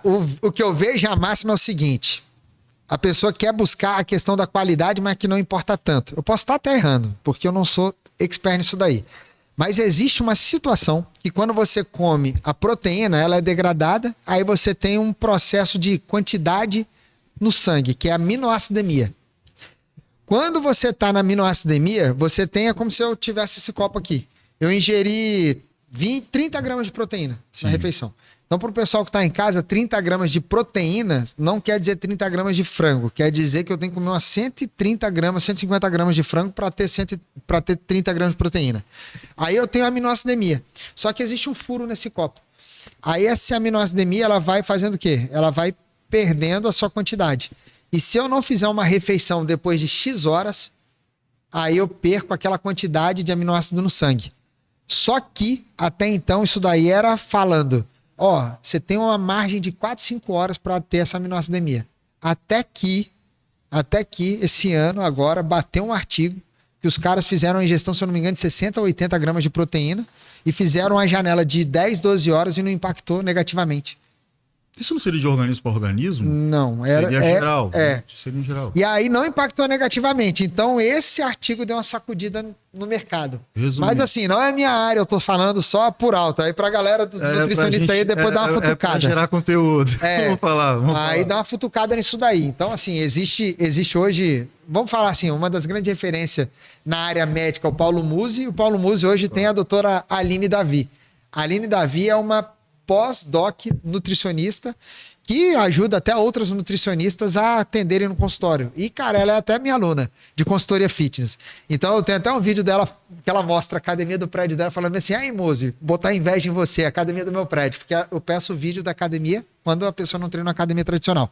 o que eu vejo a máxima é o seguinte. A pessoa quer buscar a questão da qualidade, mas que não importa tanto. Eu posso estar até errando, porque eu não sou expert nisso daí. Mas existe uma situação que, quando você come a proteína, ela é degradada, aí você tem um processo de quantidade no sangue, que é a aminoacidemia. Quando você está na aminoacidemia, você tem, é como se eu tivesse esse copo aqui. Eu ingeri 30 gramas de proteína na refeição. Então, para o pessoal que está em casa, 30 gramas de proteína não quer dizer 30 gramas de frango. Quer dizer que eu tenho que comer umas 130 gramas, 150 gramas de frango para ter 30 gramas de proteína. Aí eu tenho aminoacidemia. Só que existe um furo nesse copo. Aí essa aminoacidemia, ela vai fazendo o quê? Ela vai perdendo a sua quantidade. E se eu não fizer uma refeição depois de X horas, aí eu perco aquela quantidade de aminoácido no sangue. Só que, até então, isso daí era falando... Ó, você tem uma margem de 4, 5 horas para ter essa aminoacidemia. Até que esse ano, agora, bateu um artigo que os caras fizeram uma ingestão, se eu não me engano, de 60 a 80 gramas de proteína e fizeram uma janela de 10, 12 horas e não impactou negativamente. Isso não seria de organismo para organismo? Não, era... Seria geral. É. Seria em geral. E aí não impactou negativamente. Então, esse artigo deu uma sacudida no mercado. Resumindo. Mas assim, não é minha área, eu tô falando só por alto. Aí pra galera do nutricionista aí, depois dá uma futucada. Pra gerar conteúdo. Vamos falar. Aí dá uma futucada nisso daí. Então, assim, existe hoje... Vamos falar assim, uma das grandes referências na área médica é o Paulo Musi. O Paulo Musi hoje tem a doutora Aline Davi. A Aline Davi é uma pós-doc nutricionista que ajuda até outros nutricionistas a atenderem no consultório. E, cara, ela é até minha aluna de consultoria fitness. Então, eu tenho até um vídeo dela que ela mostra a academia do prédio dela, falando assim, ai, Muzi, botar inveja em você, a academia do meu prédio. Porque eu peço o vídeo da academia quando a pessoa não treina na academia tradicional.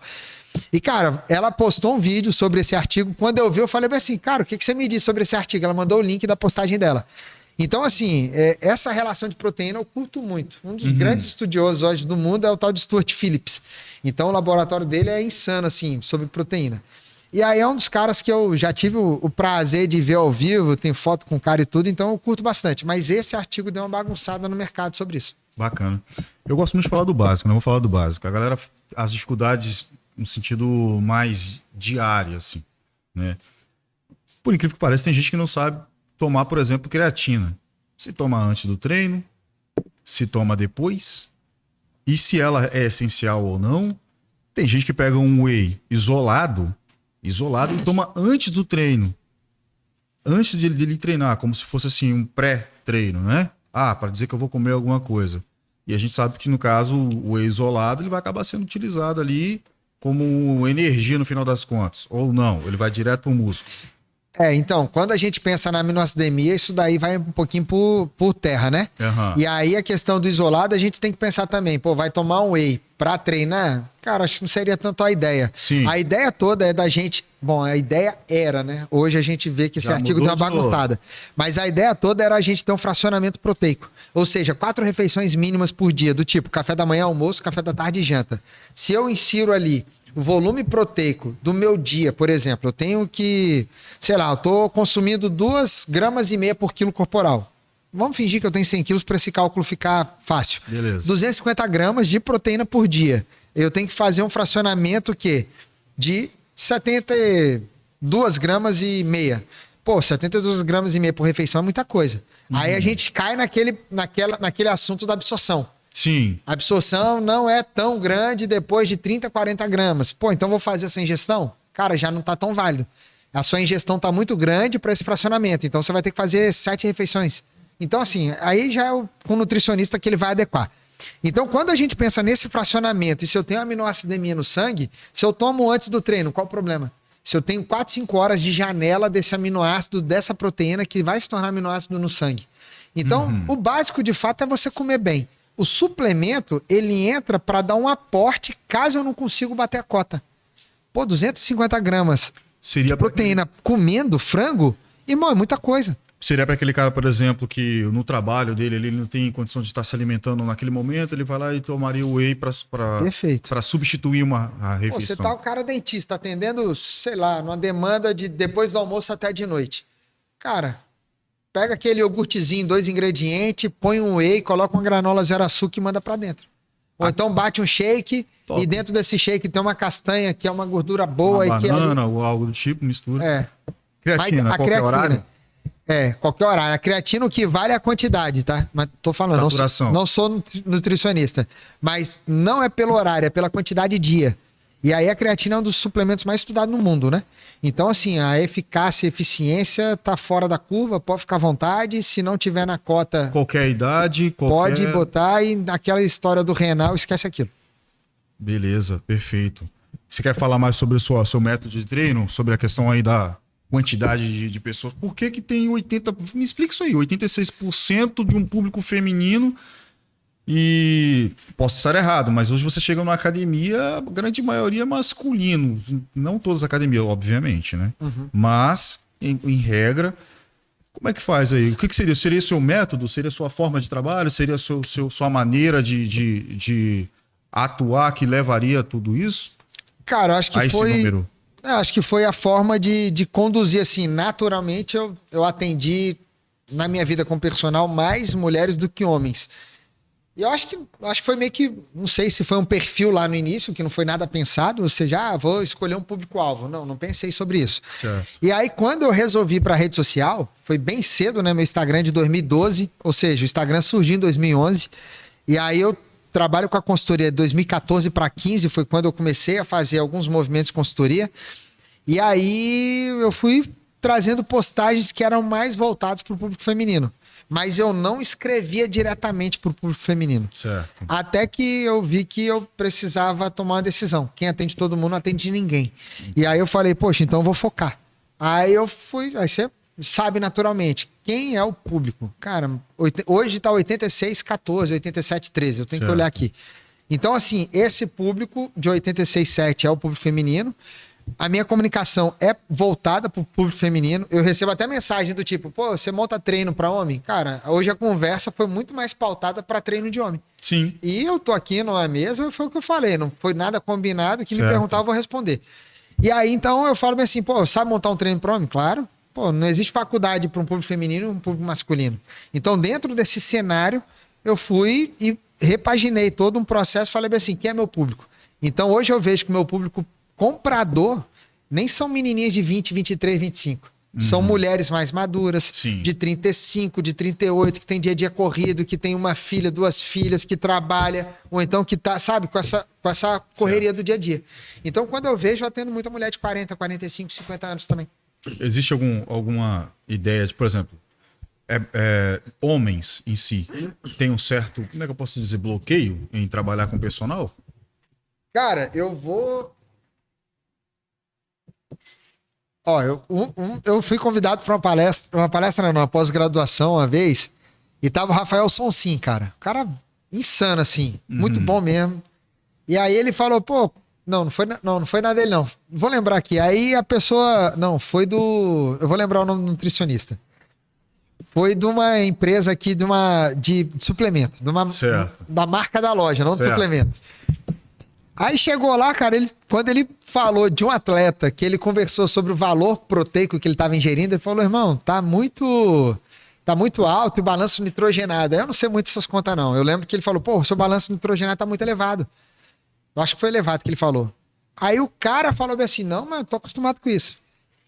E, cara, ela postou um vídeo sobre esse artigo. Quando eu vi, eu falei assim, cara, o que você me disse sobre esse artigo? Ela mandou o link da postagem dela. Então, assim, essa relação de proteína eu curto muito. Um dos grandes estudiosos hoje do mundo é o tal de Stuart Phillips. Então, o laboratório dele é insano, assim, sobre proteína. E aí é um dos caras que eu já tive o prazer de ver ao vivo, tem foto com o cara e tudo, então eu curto bastante. Mas esse artigo deu uma bagunçada no mercado sobre isso. Bacana. Eu gosto muito de falar do básico, não vou falar do básico. A galera, as dificuldades no sentido mais diário, assim, né? Por incrível que pareça, tem gente que não sabe tomar, por exemplo, creatina. Se toma antes do treino, se toma depois, e se ela é essencial ou não. Tem gente que pega um whey isolado e toma antes do treino. Antes de ele treinar, como se fosse assim um pré-treino, né? Para dizer que eu vou comer alguma coisa. E a gente sabe que no caso o whey isolado ele vai acabar sendo utilizado ali como energia no final das contas. Ou não, ele vai direto para o músculo. Então, quando a gente pensa na aminoacidemia, isso daí vai um pouquinho por terra, né? Uhum. E aí a questão do isolado, a gente tem que pensar também, vai tomar um whey pra treinar? Cara, acho que não seria tanto a ideia. Sim. A ideia toda é da gente... Bom, a ideia era, né? Hoje a gente vê que esse artigo deu uma bagunçada. Mas a ideia toda era a gente ter um fracionamento proteico. Ou seja, 4 refeições mínimas por dia, do tipo café da manhã, almoço, café da tarde e janta. Se eu insiro ali o volume proteico do meu dia, por exemplo, eu tenho que, sei lá, eu tô consumindo 2,5 gramas por quilo corporal. Vamos fingir que eu tenho 100 quilos para esse cálculo ficar fácil. Beleza. 250 gramas de proteína por dia. Eu tenho que fazer um fracionamento de 72 gramas e meia. 72 gramas e meia por refeição é muita coisa. Aí a gente cai naquele assunto da absorção. Sim. A absorção não é tão grande depois de 30, 40 gramas. Então vou fazer essa ingestão? Cara, já não tá tão válido. A sua ingestão tá muito grande para esse fracionamento. Então você vai ter que fazer 7 refeições. Então assim, aí já é com o nutricionista que ele vai adequar. Então quando a gente pensa nesse fracionamento e se eu tenho aminoacidemia no sangue, se eu tomo antes do treino, qual o problema? Se eu tenho 4, 5 horas de janela desse aminoácido, dessa proteína que vai se tornar aminoácido no sangue. Então, o básico de fato é você comer bem. O suplemento, ele entra para dar um aporte caso eu não consiga bater a cota. 250 gramas de proteína comendo frango, irmão, é muita coisa. Seria para aquele cara, por exemplo, que no trabalho dele ele não tem condição de estar se alimentando naquele momento, ele vai lá e tomaria o whey para substituir a refeição. Você tá o cara dentista atendendo, sei lá, numa demanda de depois do almoço até de noite. Cara, pega aquele iogurtezinho, 2 ingredientes, põe um whey, coloca uma granola zero açúcar e manda para dentro. Ou então bate um shake e dentro desse shake tem uma castanha que é uma gordura boa. Uma banana ou algo do tipo, mistura. Creatina, qualquer horário? Qualquer horário. A creatina, o que vale é a quantidade, tá? Mas tô falando, não sou nutricionista. Mas não é pelo horário, é pela quantidade de dia. E aí a creatina é um dos suplementos mais estudados no mundo, né? Então, assim, a eficácia e eficiência tá fora da curva, pode ficar à vontade. Se não tiver na cota... Qualquer idade, pode botar e naquela história do renal, esquece aquilo. Beleza, perfeito. Você quer falar mais sobre o seu método de treino? Sobre a questão aí da quantidade de pessoas? Por que tem 80%? Me explica isso aí, 86% de um público feminino. E posso estar errado, mas hoje você chega numa academia, a grande maioria é masculino. Não todas as academias, obviamente, né? Mas, em regra, como é que faz aí? O que seria? Seria seu método? Seria sua forma de trabalho? Seria sua maneira de atuar que levaria a tudo isso? Cara, eu acho que acho que foi a forma de conduzir, assim, naturalmente eu atendi na minha vida como personal mais mulheres do que homens. E eu acho que foi meio que, não sei se foi um perfil lá no início, que não foi nada pensado, ou seja, vou escolher um público-alvo. Não pensei sobre isso. Certo. E aí, quando eu resolvi ir para a rede social, foi bem cedo, né? Meu Instagram de 2012, ou seja, o Instagram surgiu em 2011. E aí eu trabalho com a consultoria de 2014 para 2015, foi quando eu comecei a fazer alguns movimentos de consultoria. E aí eu fui trazendo postagens que eram mais voltadas para o público feminino. Mas eu não escrevia diretamente para o público feminino. Certo. Até que eu vi que eu precisava tomar uma decisão. Quem atende todo mundo não atende ninguém. E aí eu falei, poxa, então eu vou focar. Aí eu fui... Aí você sabe naturalmente quem é o público. Cara, hoje está 86,14, 87,13. Eu tenho que olhar aqui. Então, assim, esse público de 86,7 é o público feminino. A minha comunicação é voltada para o público feminino. Eu recebo até mensagem do tipo, você monta treino para homem? Cara, hoje a conversa foi muito mais pautada para treino de homem. Sim. E eu tô aqui numa mesa, foi o que eu falei, não foi nada combinado, que me perguntar eu vou responder. E aí, então, eu falo bem assim, sabe montar um treino para homem? Claro. Não existe faculdade para um público feminino e um público masculino. Então, dentro desse cenário, eu fui e repaginei todo um processo, falei bem assim, quem é meu público? Então, hoje eu vejo que o meu público comprador nem são menininhas de 20, 23, 25. São mulheres mais maduras, Sim. de 35, de 38, que tem dia a dia corrido, que tem uma filha, 2 filhas, que trabalha, ou então que tá, sabe, com essa correria do dia a dia. Então, quando eu vejo, eu atendo muita mulher de 40, 45, 50 anos também. Existe alguma ideia de, por exemplo, homens em si têm um certo, como é que eu posso dizer, bloqueio em trabalhar com personal? Cara, Ó, eu fui convidado para uma palestra não, uma pós-graduação uma vez, e tava o Rafael Sonsim, cara. Um cara insano, assim, muito bom mesmo. E aí ele falou, pô, não foi nada dele, não. Vou lembrar aqui. Aí a pessoa, não, foi do, eu vou lembrar o nome do nutricionista. Foi de uma empresa aqui, de suplemento, Certo. da marca da loja, não do Certo. suplemento. Aí chegou lá, cara, quando ele falou de um atleta, que ele conversou sobre o valor proteico que ele estava ingerindo, ele falou, irmão, tá muito alto e o balanço nitrogenado. Eu não sei muito essas contas, não. Eu lembro que ele falou, pô, o seu balanço nitrogenado tá muito elevado. Eu acho que foi elevado que ele falou. Aí o cara falou bem assim, não, mas eu tô acostumado com isso.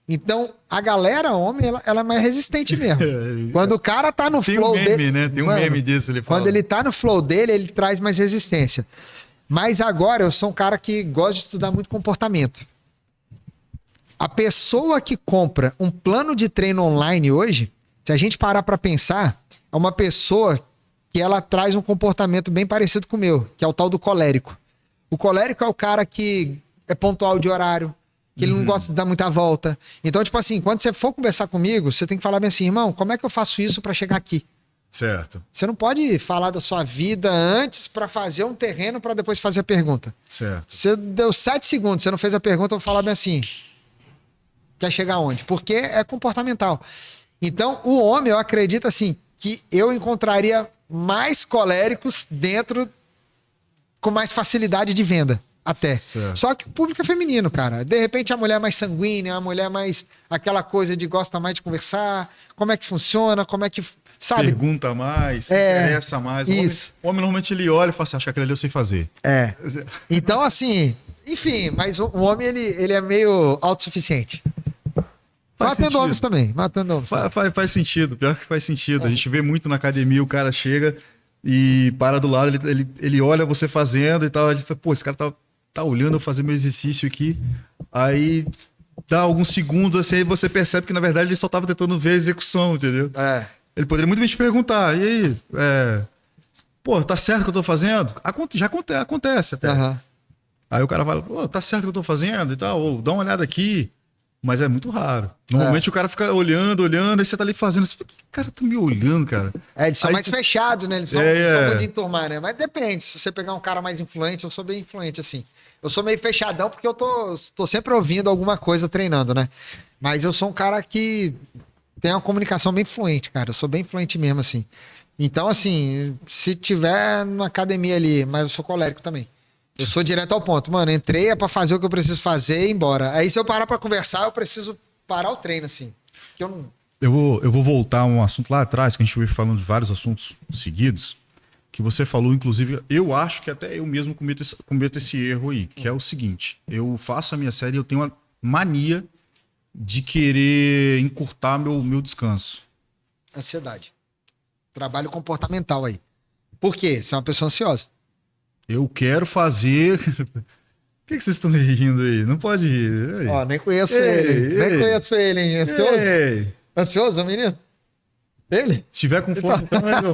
Então, a galera, homem, ela é mais resistente mesmo. Quando o cara tá no Tem flow um meme, dele... né? Tem um Mano, meme disso, ele fala. Quando ele tá no flow dele, ele traz mais resistência. Mas agora eu sou um cara que gosta de estudar muito comportamento. A pessoa que compra um plano de treino online hoje, se a gente parar para pensar, é uma pessoa que ela traz um comportamento bem parecido com o meu, que é o tal do colérico. O colérico é o cara que é pontual de horário, que ele não gosta de dar muita volta. Então, tipo assim, quando você for conversar comigo, você tem que falar bem assim, irmão, como é que eu faço isso para chegar aqui? Certo. Você não pode falar da sua vida antes para fazer um terreno para depois fazer a pergunta. Certo. Você deu 7 segundos, você não fez a pergunta, eu vou falar bem assim. Quer chegar onde? Porque é comportamental. Então, o homem, eu acredito assim, que eu encontraria mais coléricos dentro com mais facilidade de venda. Até. Certo. Só que o público é feminino, cara. De repente a mulher é mais sanguínea, a mulher é mais aquela coisa de gosta mais de conversar, como é que funciona, como é que... Sabe? Pergunta mais, se É, interessa mais. isso. O homem normalmente ele olha e fala assim, acho que aquele ali eu sei fazer. É. Então, assim, enfim, mas o homem, ele é meio autossuficiente. Matando homens também, matando homens. Faz sentido, pior que faz sentido. A gente vê muito na academia, o cara chega e para do lado, ele olha você fazendo e tal, ele fala, pô, esse cara tá olhando eu fazer meu exercício aqui, aí dá alguns segundos assim, aí você percebe que na verdade ele só tava tentando ver a execução, entendeu? É. Ele poderia muito bem te perguntar, e aí, pô, tá certo o que eu tô fazendo? Já acontece até. Aham. Aí o cara fala, pô, tá certo o que eu tô fazendo e tal, ou dá uma olhada aqui. Mas é muito raro. Normalmente o cara fica olhando, aí você tá ali fazendo. Você fala, que cara tá me olhando, cara? Eles são Aí mais você- fechados, né? Eles são muito de enturmar, né? Mas depende. Se você pegar um cara mais influente, eu sou bem influente, assim. Eu sou meio fechadão porque eu tô sempre ouvindo alguma coisa treinando, né? Mas eu sou um cara que tem uma comunicação bem fluente, cara. Eu sou bem fluente mesmo, assim. Então, assim, se tiver numa academia ali, mas eu sou colérico também. Eu sou direto ao ponto. Mano, entrei é pra fazer o que eu preciso fazer e ir embora. Aí se eu parar pra conversar, eu preciso parar o treino, assim. Que eu não... Eu vou voltar a um assunto lá atrás, que a gente veio falando de vários assuntos seguidos, que você falou, inclusive, eu acho que até eu mesmo cometo esse erro aí, que é o seguinte, eu faço a minha série e eu tenho uma mania de querer encurtar meu descanso. Ansiedade. Trabalho comportamental aí. Por quê? Você é uma pessoa ansiosa. Eu quero fazer... Por que vocês estão rindo aí? Não pode rir. Ei. Ó, nem conheço Ei, ele. Nem ei. conheço ele, hein? Ansioso? Ei. Ansioso, menino? Ele? Se tiver com fome, então, né, meu?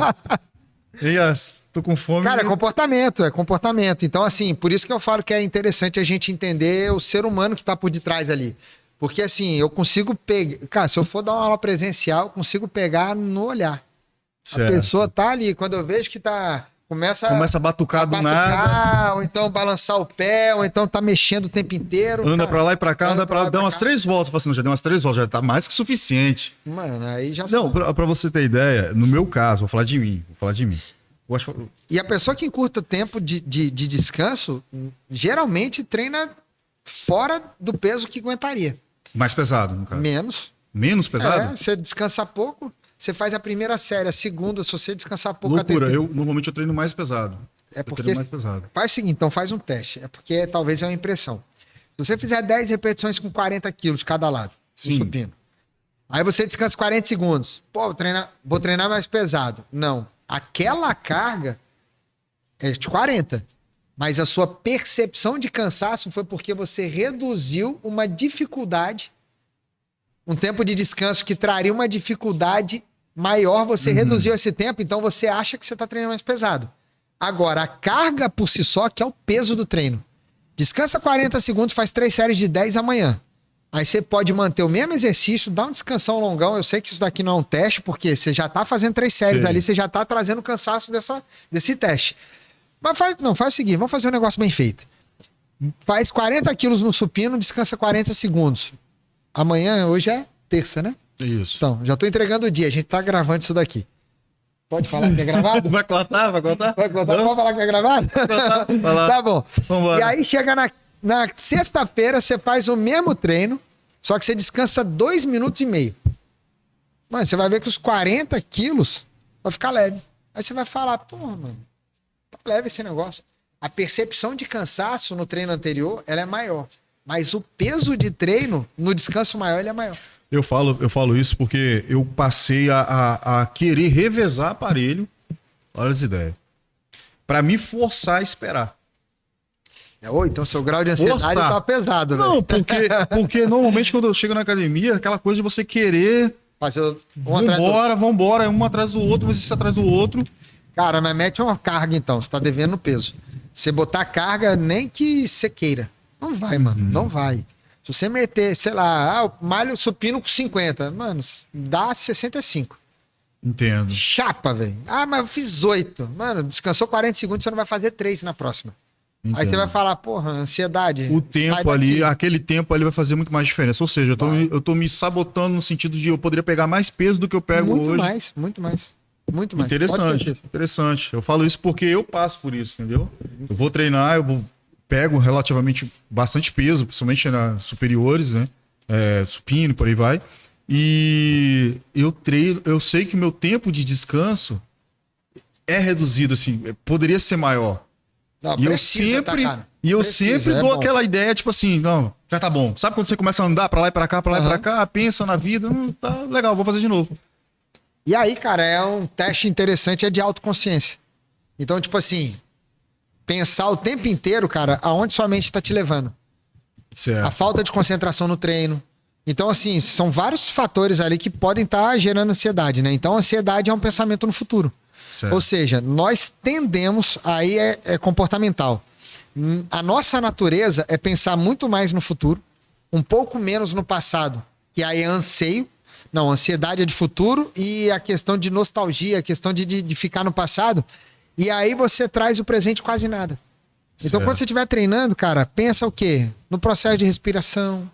Tô com fome. Cara, é né? comportamento. Então, assim, por isso que eu falo que é interessante a gente entender o ser humano que tá por detrás ali. Porque, assim, eu consigo pegar... Cara, se eu for dar uma aula presencial, eu consigo pegar no olhar. Certo. A pessoa tá ali, quando eu vejo que tá... Começa Começa a batucar do nada. ou então balançar o pé, ou então tá mexendo o tempo inteiro. Anda cara. pra lá e pra cá, anda pra lá, e dá pra umas cá. 3 voltas. Fala assim, não, já deu umas 3 voltas, já tá mais que suficiente. Mano, aí já... Não, pra você ter ideia, no meu caso, vou falar de mim. Eu acho, E a pessoa que encurta tempo de descanso, geralmente treina fora do peso que aguentaria. mais pesado, no caso. Menos. Menos pesado? É, você descansa pouco, você faz a primeira série, a segunda, se você descansar pouco... a Loucura, terceira- normalmente eu treino mais pesado. É Eu porque... treino mais pesado. Faz o seguinte, então faz um teste. É porque talvez é uma impressão. Se você fizer 10 repetições com 40 quilos cada lado, Sim. supino, Aí você descansa 40 segundos. Pô, vou treinar mais pesado. Não. Aquela carga é de 40. Mas a sua percepção de cansaço foi porque você reduziu uma dificuldade, um tempo de descanso que traria uma dificuldade maior, você reduziu esse tempo, então você acha que você está treinando mais pesado. Agora, a carga por si só, que é o peso do treino. Descansa 40 segundos, faz 3 séries de 10 amanhã. Aí você pode manter o mesmo exercício, dá um descansão longão. Eu sei que isso daqui não é um teste, porque você já está fazendo 3 séries ali, você já está trazendo cansaço desse teste. Mas faz o seguinte, vamos fazer um negócio bem feito. Faz 40 quilos no supino, descansa 40 segundos. Amanhã, hoje é terça, né? Isso. Então, já tô entregando o dia, a gente tá gravando isso daqui. Pode falar que é gravado? Vai contar? Vai contar? Vai contar? Pode falar que é gravado? Vai lá. Tá bom. Vambora. E aí chega na sexta-feira, você faz o mesmo treino, só que você descansa 2 minutos e meio. Mano, você vai ver que os 40 quilos vai ficar leve. Aí você vai falar, porra, mano, tá leve esse negócio. A percepção de cansaço no treino anterior, ela é maior. Mas o peso de treino, no descanso maior, ele é maior. Eu falo isso porque eu passei a querer revezar aparelho. Olha as ideias. Pra me forçar a esperar. Então seu grau de ansiedade tá pesado, velho. Não, porque normalmente quando eu chego na academia, aquela coisa de você querer... Vambora, um atrás do outro, mas isso atrás do outro. Cara, mas mete uma carga então, você tá devendo peso. Você botar carga, nem que você queira. Não vai, mano, não vai. Se você meter, sei lá, malho supino com 50, mano, dá 65. Entendo. Chapa, velho. Mas eu fiz 8. Mano, descansou 40 segundos, você não vai fazer 3 na próxima. Entendo. Aí você vai falar, porra, ansiedade. O tempo ali, aquele tempo ali vai fazer muito mais diferença. Ou seja, eu tô me sabotando no sentido de eu poderia pegar mais peso do que eu pego hoje. Muito mais. Muito mais. Interessante. Eu falo isso porque eu passo por isso, entendeu? Eu vou treinar, pego relativamente bastante peso, principalmente nas superiores, né? Supino, por aí vai. E eu treino, eu sei que o meu tempo de descanso é reduzido, assim, poderia ser maior. Não, e eu sempre dou aquela ideia, tipo assim, não, já tá bom. Sabe quando você começa a andar pra lá e pra cá, pra cá, pensa na vida, tá legal, vou fazer de novo. E aí, cara, é um teste interessante, é de autoconsciência. Então, tipo assim, pensar o tempo inteiro, cara, aonde sua mente tá te levando. Certo. A falta de concentração no treino. Então, assim, são vários fatores ali que podem estar gerando ansiedade, né? Então, a ansiedade é um pensamento no futuro. Certo. Ou seja, nós tendemos, aí é comportamental. A nossa natureza é pensar muito mais no futuro, um pouco menos no passado, que aí é anseio. Não, ansiedade é de futuro e a questão de nostalgia, a questão de ficar no passado. E aí você traz o presente quase nada. Então, quando você estiver treinando, cara, pensa o quê? No processo de respiração,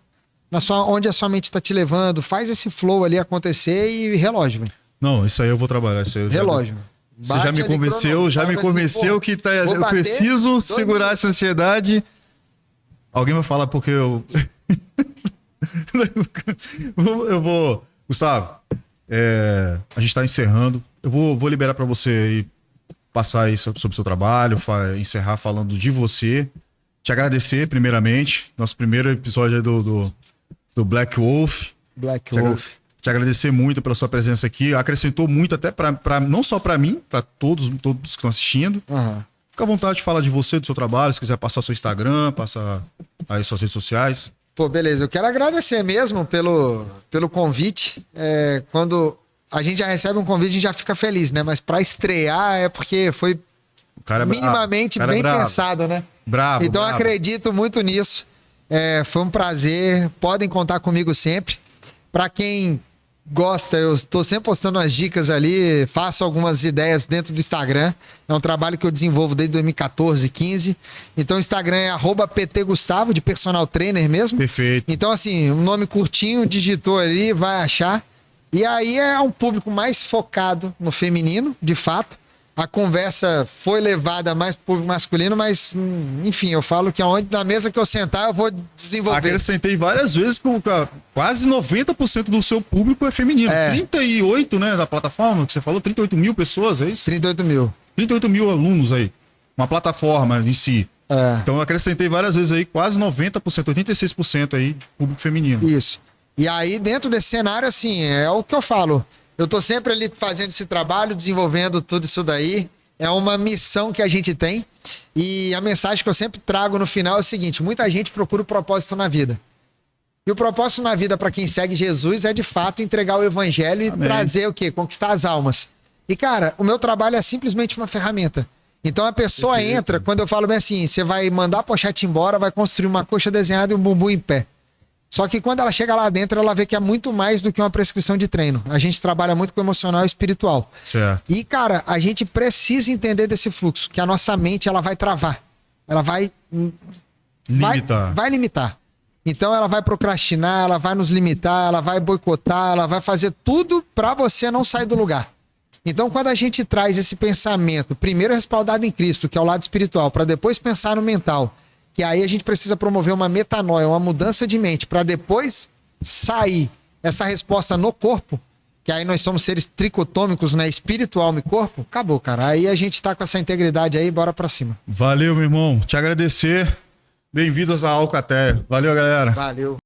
onde a sua mente está te levando, faz esse flow ali acontecer e relógio, velho. Não, isso aí eu vou trabalhar. Isso aí relógio. Você já me convenceu, que eu preciso segurar essa ansiedade. Alguém vai falar porque eu... eu vou... Gustavo, a gente está encerrando. Eu vou liberar para você aí, passar aí sobre o seu trabalho, encerrar falando de você. Te agradecer, primeiramente. Nosso primeiro episódio do Black Wolf. Te agradecer muito pela sua presença aqui. Acrescentou muito até não só para mim, para todos que estão assistindo. Fica à vontade de falar de você, do seu trabalho. Se quiser passar seu Instagram, passar aí suas redes sociais. Pô, beleza. Eu quero agradecer mesmo pelo convite. Quando a gente já recebe um convite, a gente já fica feliz, né? Mas para estrear é porque foi minimamente bem pensado, né? Bravo. Então eu acredito muito nisso. Foi um prazer. Podem contar comigo sempre. Para quem gosta, eu estou sempre postando umas dicas ali, faço algumas ideias dentro do Instagram. É um trabalho que eu desenvolvo desde 2014, 15. Então o Instagram é @PTGustavo, de personal trainer mesmo. Perfeito. Então assim, um nome curtinho, digitou ali, vai achar. E aí é um público mais focado no feminino, de fato. A conversa foi levada mais pro público masculino, mas, enfim, eu falo que na mesa que eu sentar, eu vou desenvolver. Acrescentei várias vezes que quase 90% do seu público é feminino. 38, né, da plataforma que você falou, 38 mil pessoas, é isso? 38 mil. 38 mil alunos aí. Uma plataforma em si. Então eu acrescentei várias vezes aí, quase 90%, 86% aí de público feminino. Isso. E aí, dentro desse cenário, assim, é o que eu falo. Eu tô sempre ali fazendo esse trabalho, desenvolvendo tudo isso daí. É uma missão que a gente tem. E a mensagem que eu sempre trago no final é o seguinte: muita gente procura o propósito na vida. E o propósito na vida para quem segue Jesus é, de fato, entregar o evangelho e trazer o quê? Conquistar as almas. E, cara, o meu trabalho é simplesmente uma ferramenta. Então a pessoa entra, quando eu falo bem assim, você vai mandar a pochete embora, vai construir uma coxa desenhada e um bumbum em pé. Só que quando ela chega lá dentro, ela vê que é muito mais do que uma prescrição de treino. A gente trabalha muito com o emocional e espiritual. Certo. E, cara, a gente precisa entender desse fluxo, que a nossa mente, ela vai travar. Ela vai Limitar. Vai limitar. Então ela vai procrastinar, ela vai nos limitar, ela vai boicotar, ela vai fazer tudo para você não sair do lugar. Então, quando a gente traz esse pensamento, primeiro respaldado em Cristo, que é o lado espiritual, para depois pensar no mental, que aí a gente precisa promover uma metanoia, uma mudança de mente, para depois sair essa resposta no corpo, que aí nós somos seres tricotômicos, né? Espírito, alma e corpo. Acabou, cara. Aí a gente tá com essa integridade aí, bora para cima. Valeu, meu irmão. Te agradecer. Bem-vindos à Alcatel. Valeu, galera. Valeu.